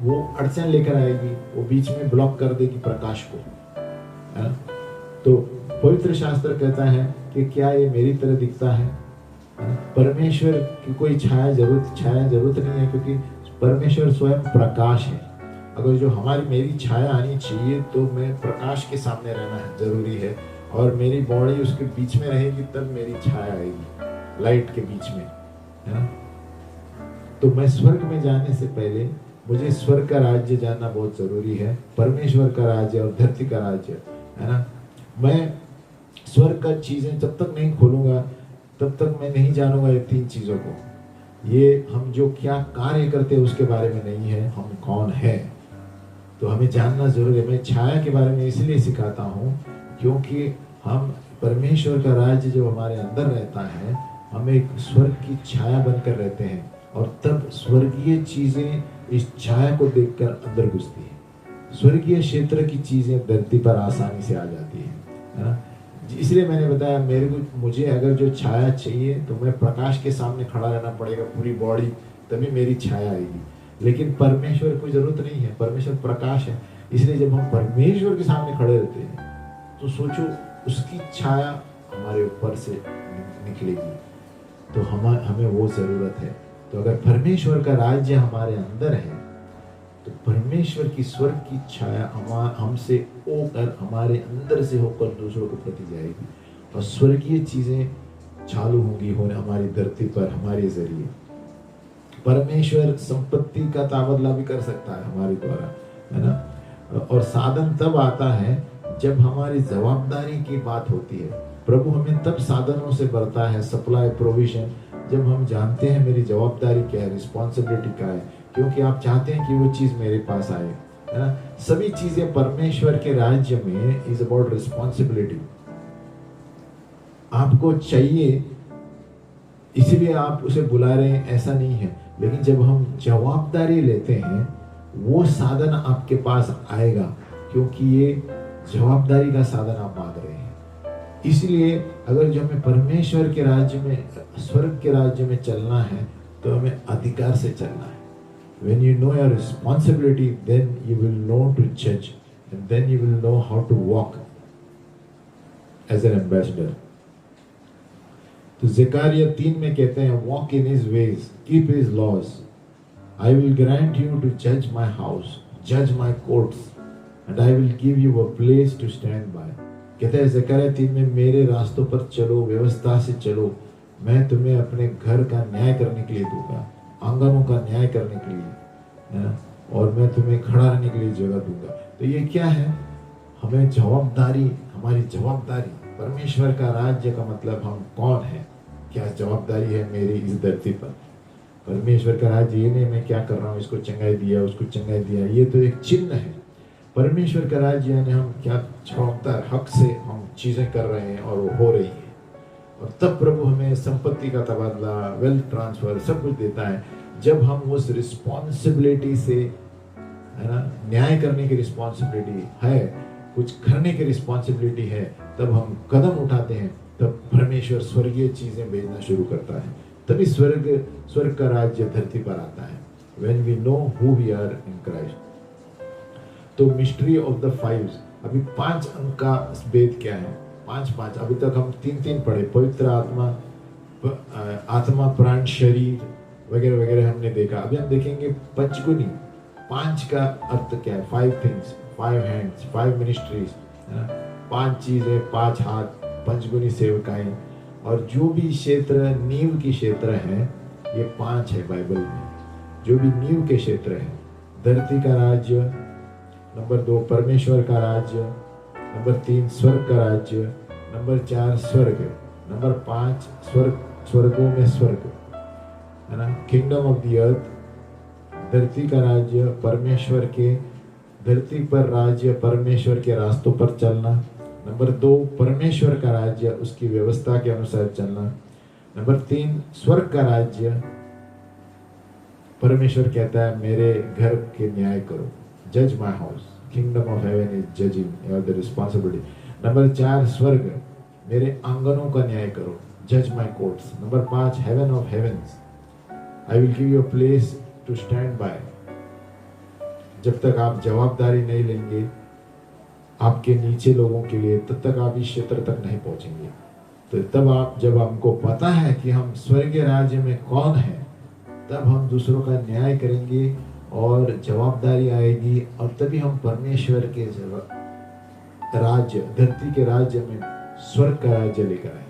वो अड़चन लेकर आएगी, वो बीच में ब्लॉक कर देगी प्रकाश को, है ना। तो पवित्र शास्त्र कहता है कि क्या ये मेरी तरह दिखता है? परमेश्वर की कोई छाया जरूरत नहीं है, क्योंकि परमेश्वर स्वयं प्रकाश है। अगर जो मेरी छाया आनी चाहिए, तो मैं प्रकाश के सामने रहना है जरूरी है, और मेरी बॉडी उसके बीच में रहेगी, तब मेरी छाया आएगी, लाइट के बीच में, है ना। तो मैं स्वर्ग में जाने से पहले मुझे स्वर्ग का राज्य जानना बहुत जरूरी है, परमेश्वर का राज्य और धरती का राज्य, है ना। मैं स्वर्ग का चीजें जब तक नहीं खोलूंगा, तब तक मैं नहीं जानूंगा ये 3 चीजों को। ये हम जो क्या कार्य करते हैं उसके बारे में नहीं है, हम कौन है, तो हमें जानना जरूरी है। मैं छाया के बारे में इसलिए सिखाता हूँ क्योंकि हम परमेश्वर का राज्य जो हमारे अंदर रहता है, हम एक स्वर्ग की छाया बनकर रहते हैं, और तब स्वर्गीय चीजें इस छाया को देखकर अंदर घुसती है। स्वर्गीय क्षेत्र की चीजें धरती पर आसानी से आ जाती है ना। इसलिए मैंने बताया, मुझे अगर जो छाया चाहिए, तो मैं प्रकाश के सामने खड़ा रहना पड़ेगा, पूरी बॉडी, तभी मेरी छाया आएगी। लेकिन परमेश्वर को जरूरत नहीं है, परमेश्वर प्रकाश है। इसलिए जब हम परमेश्वर के सामने खड़े रहते हैं, तो सोचो उसकी छाया हमारे ऊपर से निकलेगी, तो हमें वो जरूरत है। तो अगर परमेश्वर का राज्य हमारे अंदर है, तो परमेश्वर की स्वर्ग की छाया हमसे होकर, हमारे अंदर से होकर दूसरों को प्रति जाएगी, और स्वर्गीय चीजें चालू होंगी होने हमारी धरती पर हमारे जरिए। परमेश्वर संपत्ति का तबादला भी कर सकता है हमारे द्वारा, है ना। और साधन तब आता है जब हमारी जवाबदारी की बात होती है। प्रभु हमें तब साधनों से भरता है, सप्लाई, प्रोविजन, जब हम जानते हैं मेरी जवाबदारी क्या है, रिस्पॉन्सिबिलिटी क्या है, क्योंकि आप चाहते हैं कि वो चीज मेरे पास आए, है ना। सभी चीजें परमेश्वर के राज्य में इज अबाउट रिस्पॉन्सिबिलिटी। आपको चाहिए इसीलिए आप उसे बुला रहे हैं, ऐसा नहीं है। लेकिन जब हम जवाबदारी लेते हैं, वो साधन आपके पास आएगा, क्योंकि ये जवाबदारी का साधन आप मांग रहे हैं। इसलिए अगर जो हमें परमेश्वर के राज्य में, स्वर्ग के राज्य में चलना है, तो हमें अधिकार से चलना है। When you know your responsibility, then you will know to judge, and then you will know how to walk as an ambassador. तो ज़करिया 3 में कहते हैं, walk in his ways, keep his laws. I will grant you to judge my house, judge my courts, and I will give you a place to stand by. कहते हैं ज़करिया 3 में, मेरे रास्तों पर चलो, व्यवस्था से चलो, मैं तुम्हें अपने घर का न्याय करने के लिए दूंगा, आंगनों का न्याय करने के लिए, है ना, और मैं तुम्हें खड़ा रहने के लिए जगह दूंगा। तो ये क्या है? हमें जवाबदारी, हमारी जवाबदारी, परमेश्वर का राज्य का मतलब हम कौन है, क्या जवाबदारी है मेरी इस धरती पर। परमेश्वर का राज्य ये नहीं मैं क्या कर रहा हूँ, इसको चंगाई दिया, उसको चंगाई दिया, ये तो एक चिन्ह है। परमेश्वर का राज्य यानी हम क्या जवाबदार हक से हम चीजें कर रहे हैं और वो हो रही है। और तब प्रभु हमें संपत्ति का तबादला, वेल्थ ट्रांसफर सब कुछ देता है, जब हम उस रिस्पॉन्सिबिलिटी से, है ना, न्याय करने की रिस्पॉन्सिबिलिटी है, कुछ करने की रिस्पॉन्सिबिलिटी है, तब हम कदम उठाते हैं, तब परमेश्वर स्वर्गीय चीजें भेजना शुरू करता है। तभी स्वर्ग का राज्य धरती पर आता है। When we know who we are in Christ. तो मिस्ट्री ऑफ द 5, अभी 5 अंक का भेद क्या है? 5 अभी तक हम 3 पढ़े, पवित्र आत्मा, प्राण, शरीर वगैरह वगैरह हमने देखा। अभी हम देखेंगे पंचगुनी, पांच का अर्थ क्या है? 5 थिंग्स, 5 हैंड्स, 5 मिनिस्ट्रीज, है ना? 5 चीजें, 5 हाथ, पंचगुनी सेवकाएं, और जो भी क्षेत्र नींव की क्षेत्र है, ये 5 है बाइबल में। जो भी नींव के क्षेत्र है, धरती का राज्य, नंबर 2 परमेश्वर का राज्य, नंबर 3 स्वर्ग का राज्य, नंबर 4 स्वर्ग, नंबर 5 स्वर्ग, स्वर्गों में स्वर्ग, है ना? किंगडम ऑफ द अर्थ, धरती का राज्य, परमेश्वर के, धरती पर राज्य, परमेश्वर के रास्तों पर चलना। नंबर 2 परमेश्वर का राज्य, उसकी व्यवस्था के अनुसार चलना। नंबर 3 स्वर्ग का राज्य, परमेश्वर कहता है मेरे घर के न्याय करो, जज my house, kingdom of heaven is judging, you have the responsibility. Number 4 स्वर्ग, मेरे आंगनों का न्याय करो, जज my courts. Number 5 heaven of heavens, I will give you a place to stand by. जब तक आप जवाबदारी नहीं लेंगे आपके नीचे लोगों के लिए, तब तक आप इस क्षेत्र तक नहीं पहुंचेंगे। तो तब आप, जब हमको पता है कि हम स्वर्गीय राज्य में कौन है, तब हम दूसरों का न्याय करेंगे और जवाबदारी आएगी, और तभी हम परमेश्वर के राज्य, धरती के राज्य में स्वर्ग का राज्य लेकर आएंगे।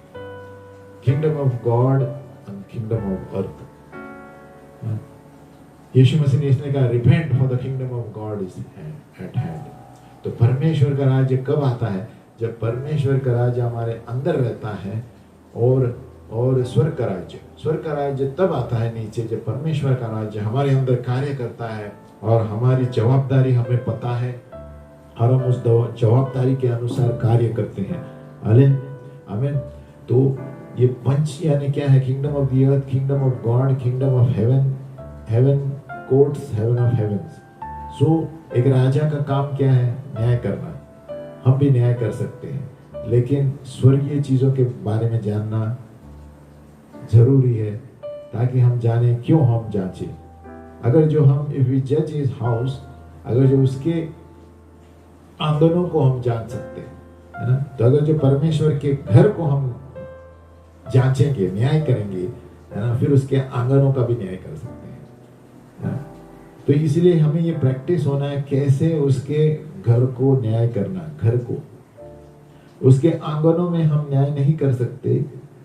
Kingdom of God and kingdom of earth. यीशु मसीह ने इसने कहा repent for the kingdom of God is at hand. तो परमेश्वर का राज्य कब आता है? जब परमेश्वर का राज्य हमारे अंदर रहता है, और स्वर्ग का राज्य तब आता है नीचे जब परमेश्वर का राज्य हमारे अंदर कार्य करता है, और हमारी जवाबदारी हमें पता है, और हम उस जवाबदारी के अनुसार कार्य करते हैं। आमीन। तो ये पंच यानी क्या है? Kingdom of the earth, kingdom of God, kingdom of heaven, heaven courts, heaven of heavens. So एक राजा का काम क्या है? न्याय करना। हम भी न्याय कर सकते हैं, लेकिन स्वर्गीय चीजों के बारे में जानना जरूरी है, ताकि हम जाने क्यों हम जांचे। अगर जो हम, इफ वी जज हिज हाउस, अगर जो उसके आंगनों को हम जान सकते हैं, है ना? तो अगर जो परमेश्वर के घर को हम जांचेंगे, न्याय करेंगे, है ना, फिर उसके आंगनों का भी न्याय कर सकते हैं, है ना? तो इसलिए हमें ये प्रैक्टिस होना है, कैसे उसके घर को न्याय करना। घर को, उसके आंगनों में हम न्याय नहीं कर सकते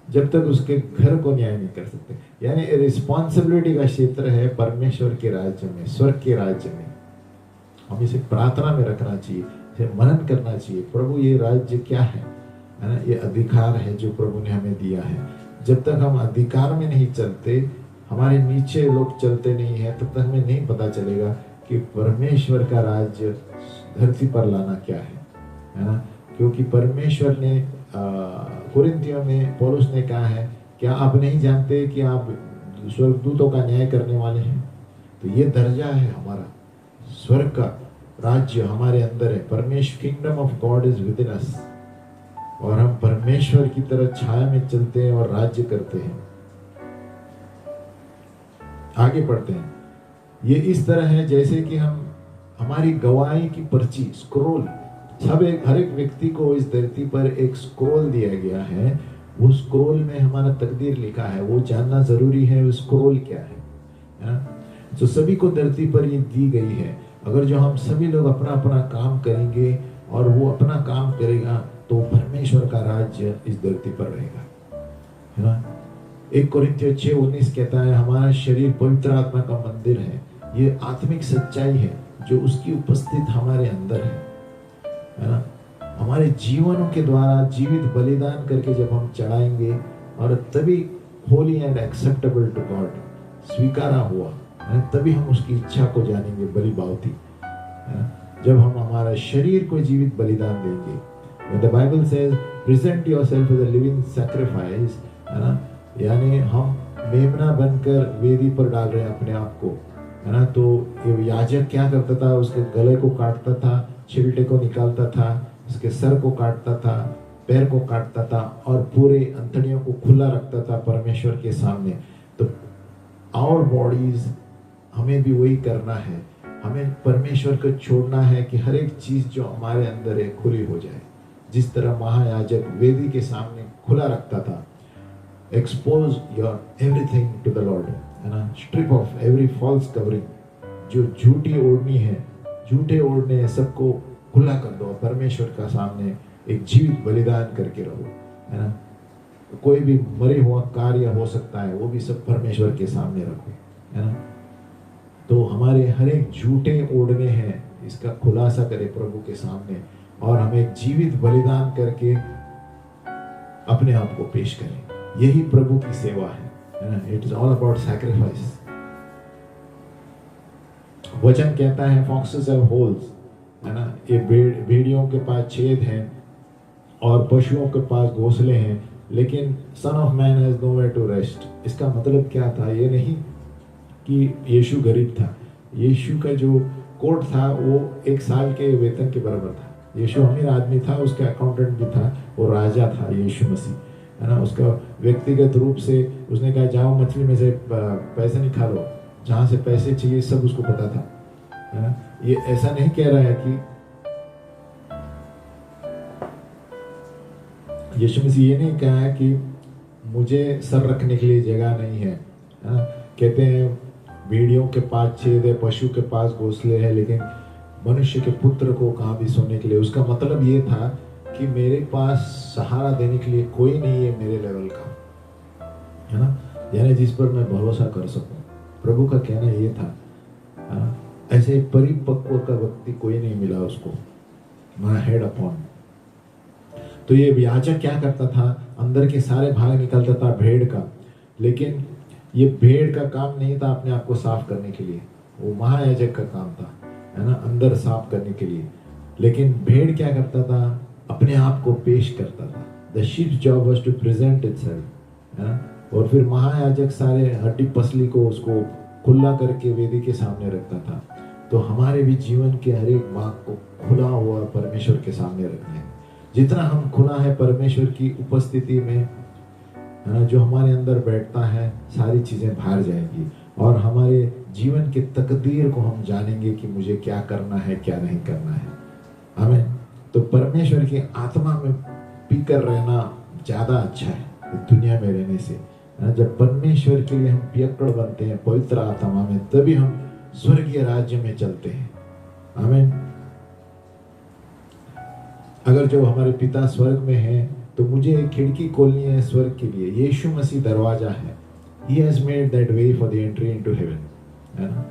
जब तक उसके घर को न्याय नहीं कर सकते। यानी रिस्पॉन्सिबिलिटी का क्षेत्र है परमेश्वर के राज्य में, स्वर्ग के राज्य में। हम इसे प्रार्थना में रखना चाहिए, इसे मनन करना चाहिए, प्रभु ये राज्य क्या है ना? ये अधिकार है जो प्रभु ने हमें दिया है। जब तक हम अधिकार में नहीं चलते, हमारे नीचे लोग चलते नहीं है, तब तक हमें नहीं पता चलेगा कि परमेश्वर का राज्य धरती पर लाना क्या है ना? क्योंकि परमेश्वर ने कुरिन्थियों में पौलुस ने कहा है, क्या आप नहीं जानते कि आप स्वर्गदूतों का न्याय करने वाले हैं? तो ये दर्जा है हमारा, स्वर्ग का राज्य हमारे अंदर है। परमेश्वर, kingdom of God is within us, और हम परमेश्वर की तरह छाया में चलते हैं और राज्य करते हैं। आगे पढ़ते हैं। ये इस तरह है जैसे कि हम, हमारी गवाही की पर्ची, स्क्रोल, हर एक व्यक्ति को इस धरती पर एक स्क्रोल दिया गया है। वो स्क्रोल में हमारा तकदीर लिखा है, वो जानना जरूरी है वो स्क्रोल क्या है ना? तो सभी को धरती पर ये दी गई है। अगर जो हम सभी लोग अपना अपना काम करेंगे और वो अपना काम करेगा, तो परमेश्वर का राज्य इस धरती पर रहेगा, है ना? 1 कोरिन्थियों 6:19 कहता है, हमारा शरीर पवित्र आत्मा का मंदिर है। ये आत्मिक सच्चाई है जो उसकी उपस्थित हमारे अंदर है ना? हमारे जीवनों के द्वारा जीवित बलिदान करके जब हम चढ़ाएंगे, और तभी holy and acceptable to God, स्वीकारा हुआ, तभी हम उसकी इच्छा को जानेंगे, बलि भावती, जब हम हमारा शरीर को जीवित बलिदान देंगे। When the Bible says present yourself as a living sacrifice, है ना, यानी हम मेमना बनकर वेदी पर डाल रहे हैं अपने आप को, है ना? तो ये याजक क्या करता था? उसके गले को काटता था, छिलटे को निकालता था, उसके सर को काटता था, पैर को काटता था, और पूरे अंतड़ियों को खुला रखता था परमेश्वर के सामने। तो आवर बॉडीज, हमें भी वही करना है। हमें परमेश्वर को छोड़ना है कि हर एक चीज जो हमारे अंदर है खुली हो जाए। जिस तरह महायाजक वेदी के सामने खुला रखता था, expose your everything to the Lord, है ना? Strip of every false covering, जो झूठी ओढ़नी है, झूठे ओढ़ने सबको खुला कर दो, परमेश्वर का सामने एक जीवित बलिदान करके रहो, है ना। कोई भी मरे हुआ कार्य हो सकता है, वो भी सब परमेश्वर के सामने रखो, है ना। तो हमारे हर एक झूठे ओढ़ने हैं, इसका खुलासा करें प्रभु के सामने, और हमें एक जीवित बलिदान करके अपने आप को पेश करें। यही प्रभु की सेवा है ना। It is all about sacrifice. वचन कहता है फॉक्सेस हैव होल्स, है ना। ये भेड़ियों के पास छेद हैं और पशुओं के पास घोंसले हैं, लेकिन son of man has nowhere to rest. इसका मतलब क्या था? ये नहीं कि यीशु गरीब था। यीशु का जो कोट था वो 1 साल के वेतन के बराबर था। यीशु अमीर आदमी था, उसका अकाउंटेंट भी था, वो राजा था यीशु मसीह, है ना। उसका व्यक्तिगत रूप से उसने कहा जाओ मछली में से पैसे निकालो, जहाँ से पैसे चाहिए सब उसको पता था, है ना। ये ऐसा नहीं कह रहा है कि यीशु मसीह ये नहीं कहा है कि मुझे सर रखने के लिए जगह नहीं है, ना। कहते हैं भेड़ियों के पास छेद है, पशु के पास घोंसले है, लेकिन मनुष्य के पुत्र को कहाँ भी सोने के लिए। उसका मतलब ये था कि मेरे पास सहारा देने के लिए कोई नहीं है मेरे लेवल का, है ना, यानी जिस पर मैं भरोसा कर सकूं। प्रभु का कहना ये था, ऐसे परिपक्व का व्यक्ति कोई नहीं मिला उसको, माय हेड अपॉन। तो ये याजक क्या करता था? अंदर के सारे भाग निकलता था भेड़ का, लेकिन ये भेड़ का काम नहीं था अपने आप को साफ करने के लिए, वो महायाजक का काम था, है ना, अंदर साफ करने के लिए। लेकिन भेड़ क्या करता था? अपने आप को पेश करता था। The sheep's job was to present itself, है ना। और फिर महायाजक सारे हड्डी पसली को उसको खुला करके वेदी के सामने रखता था। तो हमारे भी जीवन के हर एक भाग को खुला हुआ परमेश्वर के सामने रखना है। जितना हम खुला है परमेश्वर की उपस्थिति में, है ना, जो हमारे अंदर बैठता है सारी चीजें बाहर जाएंगी, और हमारे जीवन के तकदीर को हम जानेंगे कि मुझे क्या करना है, क्या नहीं करना है। हमें तो परमेश्वर की आत्मा में पीकर रहना ज्यादा अच्छा है दुनिया में रहने से। जब परमेश्वर के लिए हम पियक्कड़ बनते हैं पवित्र आत्मा में, तभी हम स्वर्गीय राज्य में चलते हैं। आमीन। अगर जो हमारे पिता स्वर्ग में हैं, तो मुझे एक खिड़की खोलनी है स्वर्ग के लिए। यीशु मसीह दरवाजा है। He has made that way for the entry into heaven, है ना।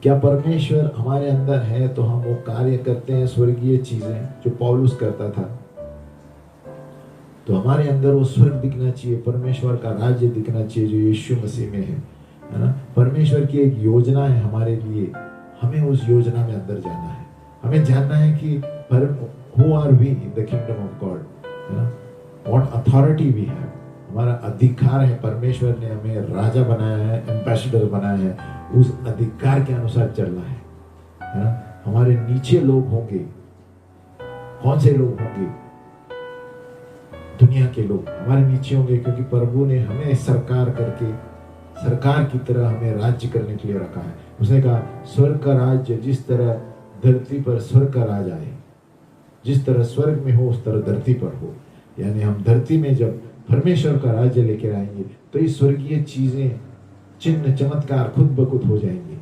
क्या परमेश्वर हमारे अंदर है तो हम वो कार्य करते हैं स्वर्गीय चीजें जो पौलुस करता था। तो हमारे अंदर वो स्वर्ग दिखना चाहिए, परमेश्वर का राज्य दिखना चाहिए जो यीशु मसीह में है ना। परमेश्वर की एक योजना है हमारे लिए, हमें उस योजना में अंदर जाना है। हमें जानना है कि who are we in the kingdom of God, है ना। What authority we have, हमारा अधिकार है। परमेश्वर ने हमें राजा बनाया है, एम्बेसडर बनाया है, उस अधिकार के अनुसार चलना है ना। हमारे नीचे लोग होंगे, कौन से लोग होंगे? दुनिया के लोग हमारे नीचे होंगे, क्योंकि प्रभु ने हमें सरकार करके, सरकार की तरह हमें राज्य करने के लिए रखा है। उसने कहा स्वर्ग का राज्य जिस तरह धरती पर स्वर्ग का राज आए, जिस तरह स्वर्ग में हो उस तरह धरती पर हो। यानी हम धरती में जब परमेश्वर का राज्य लेकर आएंगे तो ये स्वर्गीय चीजें, चिन्ह चमत्कार खुद ब खुद हो जाएंगी,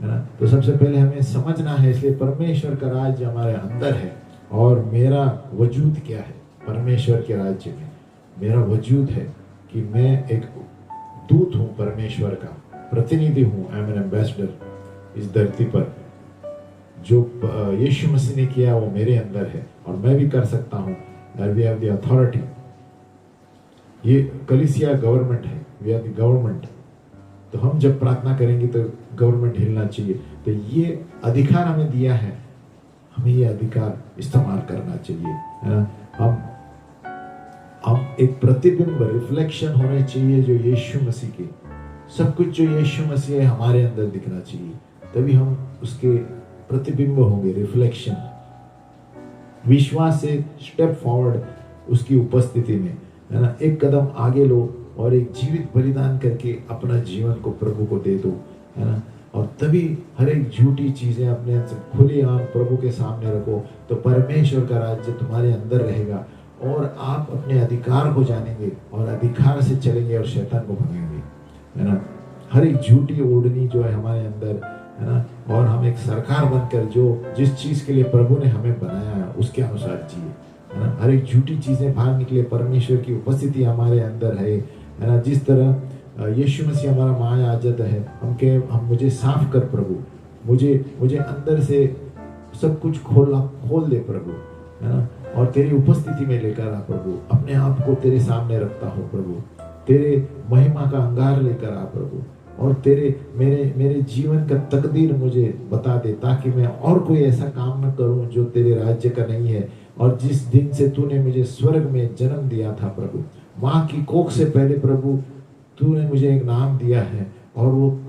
है ना। तो सबसे पहले हमें समझना है, इसलिए परमेश्वर का राज्य हमारे अंदर है। और मेरा वजूद क्या है परमेश्वर के राज्य में? मेरा वजूद है कि मैं एक दूत हूँ, परमेश्वर का प्रतिनिधि हूँ। आई एम एन एम्बेसडर इस धरती पर। जो यीशु मसीह ने किया वो मेरे अंदर है और मैं भी कर सकता हूँ। We have the authority. ये कलीसिया गवर्नमेंट है, वी आर द गवर्नमेंट। तो हम जब प्रार्थना करेंगे तो गवर्नमेंट हिलना चाहिए। तो ये अधिकार हमें दिया है, हमें ये अधिकार इस्तेमाल करना चाहिए, है ना। हम एक प्रतिबिंब, रिफ्लेक्शन होने चाहिए जो यीशु मसीह के, सब कुछ जो यीशु मसीह है हमारे अंदर दिखना चाहिए, तभी हम उसके प्रतिबिंब होंगे, रिफ्लेक्शन। विश्वास से स्टेप फॉरवर्ड उसकी उपस्थिति में, है ना। एक कदम आगे लो और एक जीवित बलिदान करके अपना जीवन को प्रभु को दे दो, है ना। और तभी हर एक झूठी चीजें अपने से खुली आम प्रभु के सामने रखो, तो परमेश्वर का राज्य तुम्हारे अंदर रहेगा और आप अपने अधिकार को जानेंगे और अधिकार से चलेंगे और शैतान को भगाएंगे, है ना। हर एक झूठी ओढ़नी जो है हमारे अंदर, है ना, और हम एक सरकार बनकर जो जिस चीज के लिए प्रभु ने हमें बनाया है उसके अनुसार जिए, है ना। हर एक झूठी चीजें बाहर निकले, परमेश्वर की उपस्थिति हमारे अंदर है ना। जिस तरह यीशु मसीह हमारा महायाजक है, हम मुझे साफ कर प्रभु, मुझे अंदर से सब कुछ खोल दे प्रभु, है ना, और तेरी उपस्थिति में लेकर आ प्रभु। अपने आप को तेरे सामने रखता हूँ प्रभु, तेरे महिमा का अंगार लेकर आ प्रभु, और तेरे मेरे जीवन का तकदीर मुझे बता दे, ताकि मैं और कोई ऐसा काम न करूं जो तेरे राज्य का नहीं है। और जिस दिन से तूने मुझे स्वर्ग में जन्म दिया था प्रभु, माँ की कोख से पहले प्रभु तूने मुझे एक नाम दिया है, और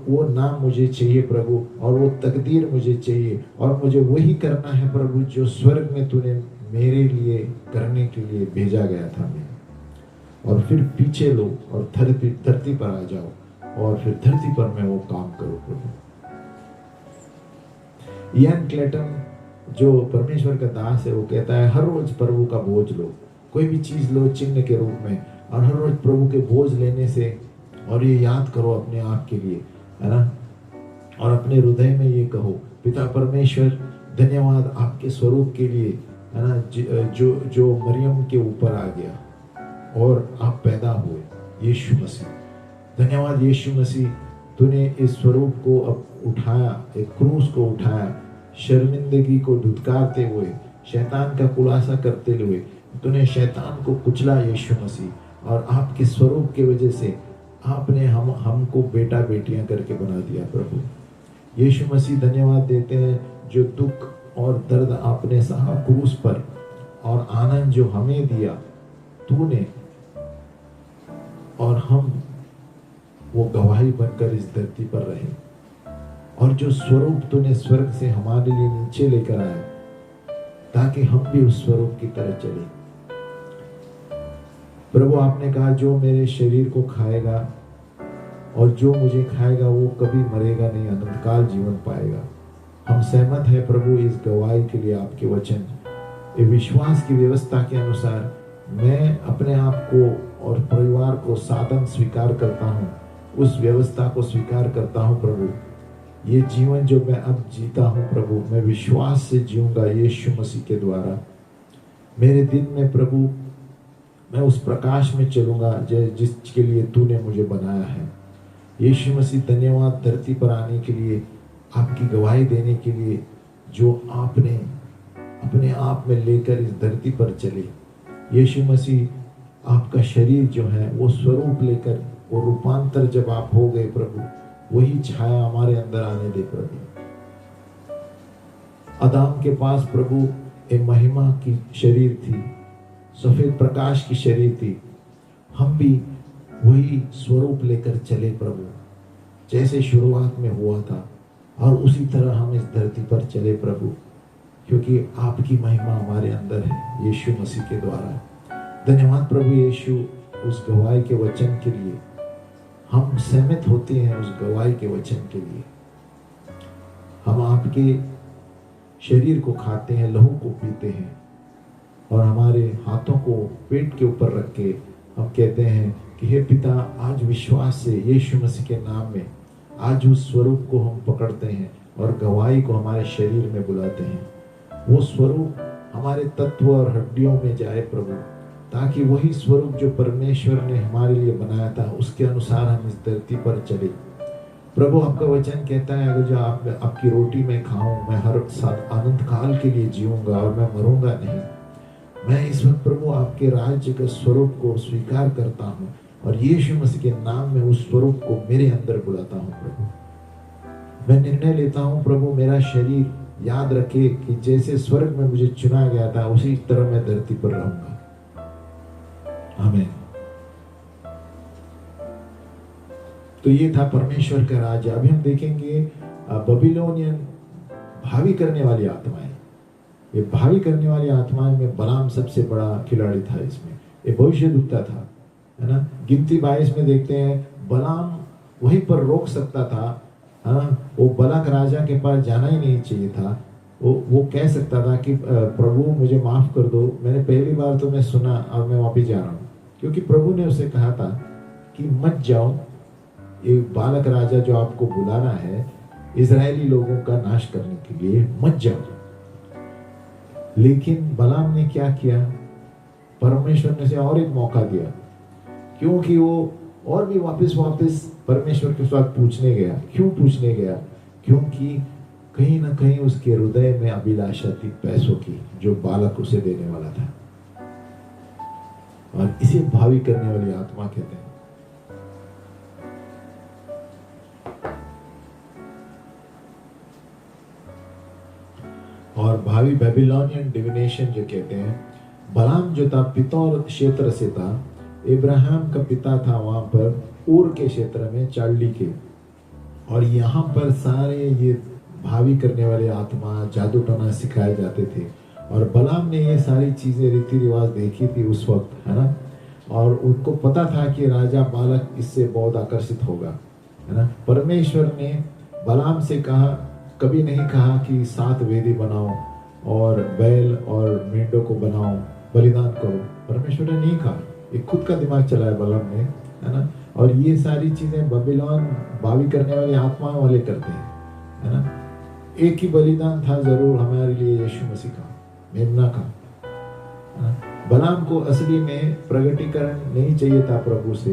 वो नाम मुझे चाहिए प्रभु, और वो तकदीर मुझे चाहिए, और मुझे वही करना है प्रभु जो स्वर्ग में तूने मेरे लिए करने के लिए भेजा गया था। मैं और फिर पीछे लो और धरती पर आ जाओ, और फिर धरती पर मैं वो काम करूं प्रभु। इयान क्लेटन जो परमेश्वर का दास है, वो कहता है हर रोज प्रभु का बोझ लो, कोई भी चीज लो चिन्ह के रूप में, और हर रोज प्रभु के बोझ लेने से, और ये याद करो अपने आप के लिए, है ना, और अपने हृदय में ये कहो, पिता परमेश्वर धन्यवाद आपके स्वरूप के लिए, है ना, जो मरियम के ऊपर आ गया और आप पैदा हुए यीशु मसीह। धन्यवाद यीशु मसीह, तूने इस स्वरूप को अब उठाया, एक क्रूस को उठाया, शर्मिंदगी को धुतकारते हुए, शैतान का खुलासा करते हुए तूने शैतान को कुचला यीशु मसीह, और आपके स्वरूप की वजह से आपने हमको बेटा बेटियां करके बना दिया प्रभु। यीशु मसीह धन्यवाद देते हैं जो दुख और दर्द आपने सहा क्रूस पर, और आनंद जो हमें दिया तूने, और हम वो गवाही बनकर इस धरती पर रहे, और जो स्वरूप तूने स्वर्ग से हमारे लिए नीचे लेकर आया ताकि हम भी उस स्वरूप की तरह चले। प्रभु आपने कहा जो मेरे शरीर को खाएगा और जो मुझे खाएगा वो कभी मरेगा नहीं, अनंत काल जीवन पाएगा। हम सहमत है प्रभु इस गवाही के लिए, आपके वचन विश्वास की व्यवस्था के अनुसार मैं अपने आप को और परिवार को साधन स्वीकार करता हूँ, उस व्यवस्था को स्वीकार करता हूँ प्रभु। ये जीवन जो मैं अब जीता हूँ प्रभु, मैं विश्वास से जीऊंगा यीशु मसीह के द्वारा। मेरे दिन में प्रभु मैं उस प्रकाश में चलूंगा जिसके लिए तूने मुझे बनाया है। यीशु मसीह धन्यवाद धरती पर आने के लिए, आपकी गवाही देने के लिए, जो आपने अपने आप में लेकर इस धरती पर चले। यीशु मसीह आपका शरीर जो है वो स्वरूप लेकर, वो रूपांतर जब आप हो गए प्रभु, वही छाया हमारे अंदर आने दे प्रभु। आदम के पास प्रभु एक महिमा की शरीर थी, सफेद प्रकाश की शरीर थी, हम भी वही स्वरूप लेकर चले प्रभु, जैसे शुरुआत में हुआ था, और उसी तरह हम इस धरती पर चले प्रभु, क्योंकि आपकी महिमा हमारे अंदर है यीशु मसीह के द्वारा। धन्यवाद प्रभु यीशु उस गवाही के वचन के लिए। हम सहमत होते हैं उस गवाही के वचन के लिए। हम आपके शरीर को खाते हैं, लहू को पीते हैं, और हमारे हाथों को पेट के ऊपर रख के हम कहते हैं कि हे पिता, आज विश्वास से यीशु मसीह के नाम में आज उस स्वरूप को हम पकड़ते हैं और गवाही को हमारे शरीर में बुलाते हैं। वो स्वरूप हमारे तत्व और हड्डियों में जाए प्रभु, ताकि वही स्वरूप जो परमेश्वर ने हमारे लिए बनाया था उसके अनुसार हम इस धरती पर चले। प्रभु आपका वचन कहता है अगर जो आपकी रोटी मैं खाऊं, मैं हर साथ अनंत काल के लिए जीऊंगा और मैं मरूंगा नहीं। मैं इस वक्त प्रभु आपके राज्य के स्वरूप को स्वीकार करता हूँ, और यीशु मसीह के नाम में उस स्वरूप को मेरे अंदर बुलाता हूँ प्रभु। मैं निर्णय लेता हूँ प्रभु, मेरा शरीर याद रखे कि जैसे स्वर्ग में मुझे चुना गया था उसी तरह मैं धरती पर रहूंगा। आमीन। तो ये था परमेश्वर का राज्य। अभी हम देखेंगे बबीलोनियन भावी करने वाली आत्माएं। ये भावी करने वाली आत्माएं में बलाम सबसे बड़ा खिलाड़ी था। इसमें ये भविष्यद्वक्ता था, है ना। गिनती 22 में देखते हैं बलाम वहीं पर रोक सकता था, है ना। वो बलाक राजा के पास जाना ही नहीं चाहिए था। वो कह सकता था कि प्रभु मुझे माफ कर दो, मैंने पहली बार तो मैं सुना और मैं वापिस जा रहा हूँ, क्योंकि प्रभु ने उसे कहा था कि मत जाओ, एक बालक राजा जो आपको बुलाना है इजरायली लोगों का नाश करने के लिए, मत जाओ। लेकिन बलाम ने क्या किया, परमेश्वर ने से और एक मौका दिया, क्योंकि वो और भी वापस परमेश्वर के साथ पूछने गया। क्यों पूछने गया? क्योंकि कहीं ना कहीं उसके हृदय में अभिलाषा थी पैसों की, जो बालक उसे देने वाला था। और इसे भावी करने वाली आत्मा कहते हैं। और भावी बेबीलोनियन डिविनेशन जो कहते हैं, बलाम जो था पितौर क्षेत्र से था, इब्राहिम का पिता था वहां पर ऊर के क्षेत्र में, चार्ली के। और यहाँ पर सारे ये भावी करने वाले आत्मा, जादू टोना सिखाए जाते थे। और बलाम ने ये सारी चीजें, रीति रिवाज देखी थी उस वक्त, है ना। और उनको पता था कि राजा बालक इससे बहुत आकर्षित होगा, है ना। परमेश्वर ने बलाम से कहा, कभी नहीं कहा कि 7 वेदी बनाओ और बैल और मेंढों को बनाओ, बलिदान करो। परमेश्वर ने नहीं कहा, ये खुद का दिमाग चलाया बलाम ने, है ना। और ये सारी चीजें बेबीलोन भावी करने वाले आत्माओं वाले करते हैं, है ना। एक ही बलिदान था जरूर हमारे लिए, यीशु मसीह का, मेमना का। बलाम को असली में प्रगटीकरण नहीं चाहिए था प्रभु से,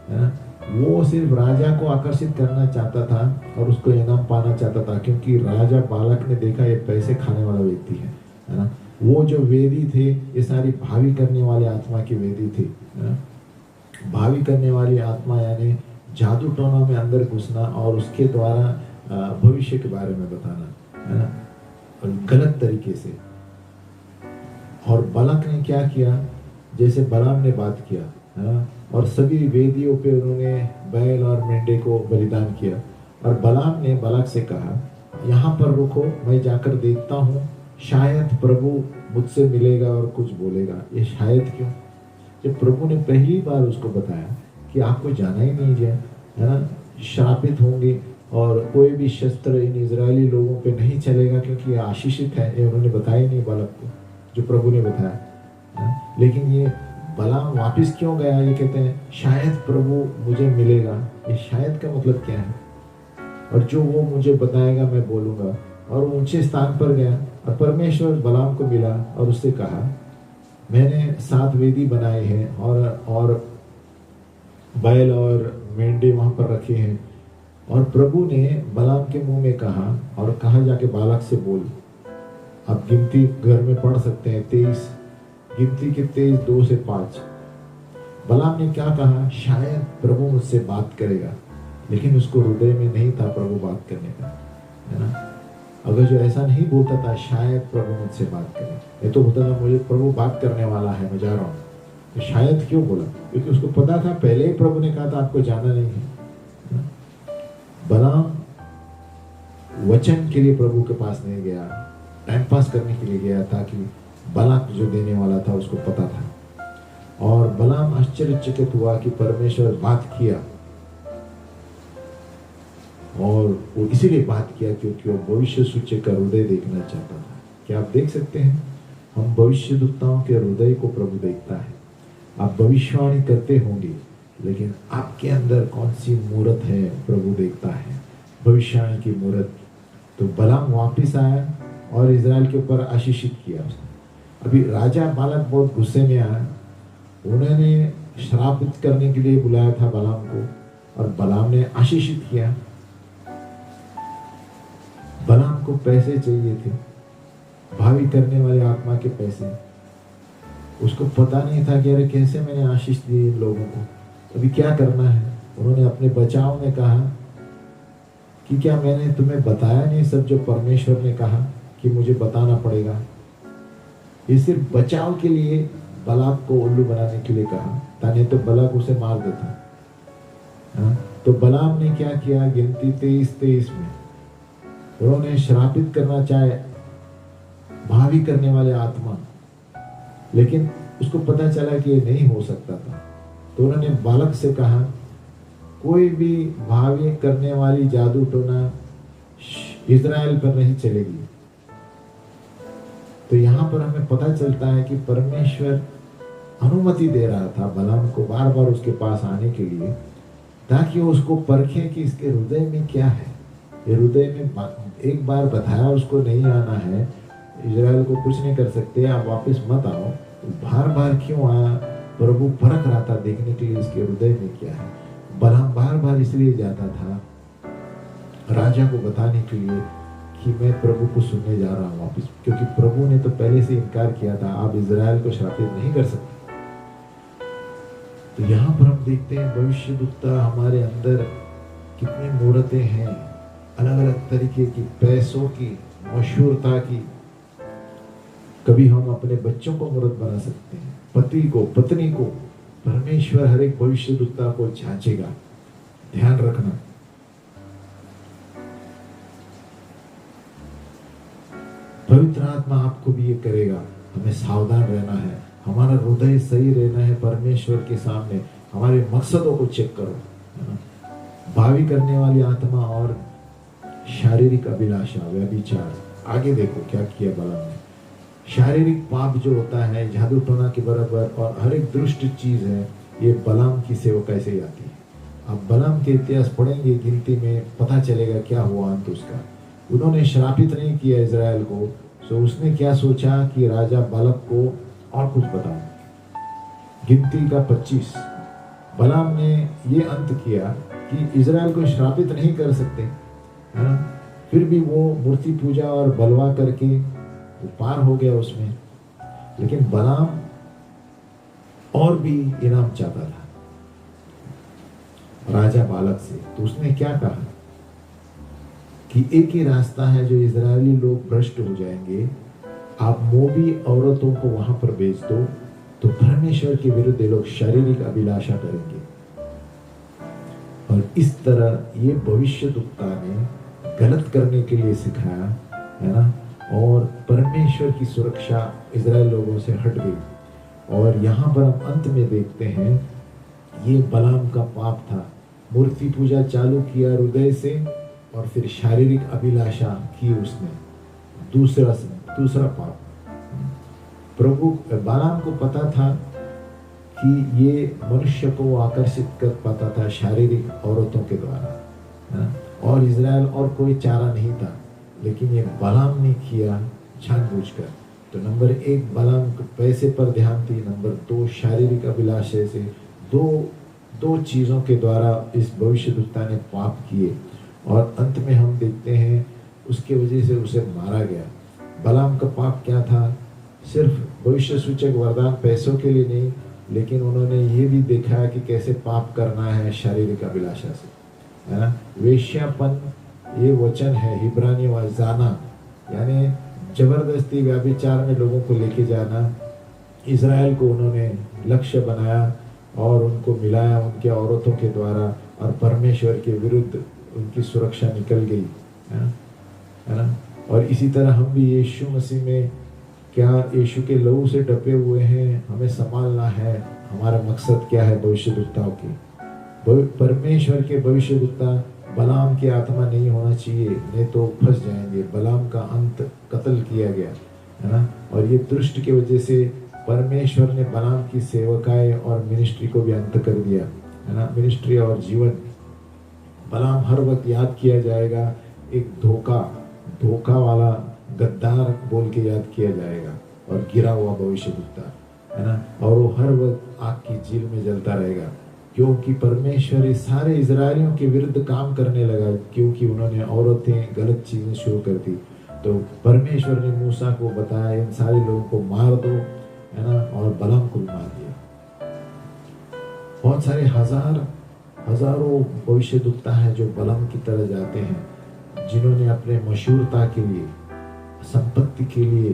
है ना। वो सिर्फ राजा को आकर्षित करना चाहता था और उसको इनाम पाना चाहता था, क्योंकि राजा बालक ने देखा ये पैसे खाने वाला व्यक्ति है ना। वो जो वेदी थे ये सारी भावी करने वाले आत्मा की वेदी थी, है ना। भावी करने वाली आत्मा यानी जादू टोना में अंदर घुसना और उसके द्वारा भविष्य के बारे में बताना, है ना, और गलत तरीके से। और बालक ने क्या किया, जैसे बलाम ने बात किया, है ना, और सभी वेदियों पे उन्होंने बैल और मेंढे को बलिदान किया। और बलाम ने बालक से कहा, यहाँ पर रुको, मैं जाकर देखता हूँ, शायद प्रभु मुझसे मिलेगा और कुछ बोलेगा। ये शायद क्यों? जब प्रभु ने पहली बार उसको बताया कि आपको जाना ही नहीं जाए, है ना, श्रापित होंगे और कोई भी शस्त्र इन इजरायली लोगों पे नहीं चलेगा क्योंकि ये आशीषित है, ये उन्होंने बताया नहीं बालक को, जो प्रभु ने बताया, है ना। लेकिन ये बलाम वापस क्यों गया? ये कहते हैं शायद प्रभु मुझे मिलेगा। ये शायद का मतलब क्या है? और जो वो मुझे बताएगा मैं बोलूंगा। और ऊंचे स्थान पर गया और परमेश्वर बलाम को मिला और उससे कहा, मैंने 7 वेदी बनाए हैं और बैल और मेंढे वहां पर रखे हैं। और प्रभु ने बलाम के मुंह में कहा जाके बालक से बोल। आप गिनती घर में पढ़ सकते हैं, 23 गिनती के 23 2 से 5। बलाम ने क्या कहा? शायद प्रभु मुझसे बात करेगा, लेकिन उसको हृदय में नहीं था प्रभु बात करने का, है ना। अगर जो ऐसा नहीं बोलता था शायद प्रभु मुझसे बात करे, ये तो बोलता था मुझे प्रभु बात करने वाला है, मैं जा रहा हूँ, तो शायद क्यों बोला? क्योंकि उसको पता था पहले ही प्रभु ने कहा था आपको जाना नहीं है। बलाम वचन के लिए प्रभु के पास नहीं गया, टाइम पास करने के लिए गया था कि बालक जो देने वाला था उसको पता था। और बलाम आश्चर्यचकित हुआ कि परमेश्वर बात किया, और वो इसीलिए बात किया क्योंकि वो भविष्य सूचक का हृदय देखना चाहता था। क्या आप देख सकते हैं? हम भविष्यद्वक्ताओं के हृदय को प्रभु देखता है। आप भविष्यवाणी करते होंगे, लेकिन आपके अंदर कौन सी मूरत है प्रभु देखता है, भविष्यवाणी की मूरत। तो बलाम वापिस आया और इजराइल के ऊपर आशीषित किया उसने। अभी राजा बालक बहुत गुस्से में आया, उन्होंने श्रापित करने के लिए बुलाया था बलाम को, और बलाम ने आशीषित किया। बलाम को पैसे चाहिए थे, भावी करने वाले आत्मा के पैसे। उसको पता नहीं था कि अरे कैसे मैंने आशीष दी इन लोगों को, अभी क्या करना है। उन्होंने अपने बचाव में कहा कि क्या मैंने तुम्हें बताया नहीं सब जो परमेश्वर ने कहा कि मुझे बताना पड़ेगा। ये सिर्फ बचाव के लिए बालक को उल्लू बनाने के लिए कहा था, नहीं तो बालक उसे मार देता। तो बलाम ने क्या किया? गिनती 23 में उन्होंने श्रापित करना चाहे भावी करने वाले आत्मा, लेकिन उसको पता चला कि ये नहीं हो सकता था। तो उन्होंने बालक से कहा कोई भी भावी करने वाली जादू टोना इजराइल पर नहीं चलेगी। तो यहाँ पर हमें पता चलता है कि परमेश्वर अनुमति दे रहा था बलाम को बार बार उसके पास आने के लिए, ताकि वो उसको परखें कि इसके हृदय में क्या है। ये हृदय में एक बार बताया उसको नहीं आना है, इजराइल को कुछ नहीं कर सकते, आप वापस मत आओ। बार बार क्यों आया? प्रभु परख रहा था देखने के लिए इसके हृदय में क्या है। बलराम बार बार इसलिए जाता था राजा को बताने के लिए कि मैं प्रभु को सुनने जा रहा हूँ वापस, क्योंकि प्रभु ने तो पहले से इनकार किया था, आप इजराइल को श्रापित नहीं कर सकते। तो यहाँ पर हम देखते हैं भविष्यद्वक्ता हमारे अंदर कितनी मूर्तें हैं, अलग अलग तरीके की, पैसों की, मशहूरता की। कभी हम अपने बच्चों को मूर्त बना सकते हैं, पति को, पत्नी को। परमेश्वर हर एक भविष्यद्वक्ता को जांचेगा, ध्यान रखना। पवित्र आत्मा आपको भी ये करेगा, हमें सावधान रहना है, हमारा हृदय सही रहना है परमेश्वर के सामने। हमारे मकसदों को चेक करो, है ना। भावी करने वाली आत्मा और शारीरिक अभिलाषा, व्यभिचार। आगे देखो क्या किया बलराम ने। शारीरिक पाप जो होता है, जादू टोना के बराबर और हर एक दुष्ट चीज है, ये बलराम की सेवा कैसे आती है। अब बलराम के इतिहास पढ़ेंगे गिनती में, पता चलेगा क्या हुआ अंत उसका। उन्होंने श्रापित नहीं किया इजराइल को, तो उसने क्या सोचा कि राजा बालक को और कुछ बताऊं। गिनती का 25 बलराम ने ये अंत किया कि इजराइल को श्रापित नहीं कर सकते, है ना। फिर भी वो मूर्ति पूजा और बलवा करके वो पार हो गया उसमें। लेकिन बलराम और भी इनाम चाहता था राजा बालक से। तो उसने क्या कहा कि एक ही रास्ता है जो इजरायली लोग भ्रष्ट हो जाएंगे, आप मोबी औरतों को वहां पर भेज दो, तो परमेश्वर के विरुद्ध ये लोग शारीरिक अभिलाषा करेंगे। और इस तरह ये भविष्यद्वक्ता ने गलत करने के लिए सिखाया, है ना। और परमेश्वर की सुरक्षा इजराइल लोगों से हट गई। और यहाँ पर हम अंत में देखते हैं ये बलराम का पाप था। मूर्ति पूजा चालू किया हृदय से, और फिर शारीरिक अभिलाषा की उसने। दूसरा पाप। प्रभु बलराम को पता था कि ये मनुष्य को आकर्षित कर पाता था शारीरिक औरतों के द्वारा, है? और इजराइल और कोई चारा नहीं था, लेकिन ये बलराम ने किया जानबूझकर। तो नंबर 1 बलराम को पैसे पर ध्यान थी, नंबर 2 शारीरिक अभिलाषा से। दो चीजों के द्वारा इस भविष्यद्वक्ता ने पाप किए, और अंत में हम देखते हैं उसके वजह से उसे मारा गया। बलराम का पाप क्या था? सिर्फ भविष्य सूचक वरदान पैसों के लिए नहीं, लेकिन उन्होंने ये भी देखा कि कैसे पाप करना है शारीरिक अभिलाषा से, है ना। वेश्यापन ये वचन है हिब्रानी व जाना, यानी जबरदस्ती व्यभिचार में लोगों को लेके जाना। इजराइल को उन्होंने लक्ष्य बनाया और उनको मिलाया उनके औरतों के द्वारा, और परमेश्वर के विरुद्ध उनकी सुरक्षा निकल गई, है ना। और इसी तरह हम भी यीशु मसीह में, क्या यीशु के लहू से डपे हुए हैं, हमें संभालना है। हमारा मकसद क्या है भविष्यद्वक्ताओं की? परमेश्वर के भविष्यद्वक्ता बलराम की आत्मा नहीं होना चाहिए, नहीं तो फंस जाएंगे। बलराम का अंत कत्ल किया गया, है ना। और ये दुष्ट की वजह से परमेश्वर ने बलराम की सेवकाएं और मिनिस्ट्री को भी अंत कर दिया, है ना। मिनिस्ट्री और जीवन। बलराम हर वक्त याद किया जाएगा, एक धोखा वाला गद्दार बोल के याद किया जाएगा, और गिरा हुआ भविष्यद्वक्ता, है ना। और वो हर वक्त आग की झील में जलता रहेगा, क्योंकि परमेश्वर इस सारे इजरायलियों के विरुद्ध काम करने लगा, क्योंकि उन्होंने औरतें गलत चीजें शुरू कर दी। तो परमेश्वर ने मूसा को बताया इन सारे लोगों को मार दो, है ना, और बलराम को भी मार दिया। बहुत सारे हजारों भविष्यद्वक्ता है जो बलराम की तरह जाते हैं, जिन्होंने अपने मशहूरता के लिए, संपत्ति के लिए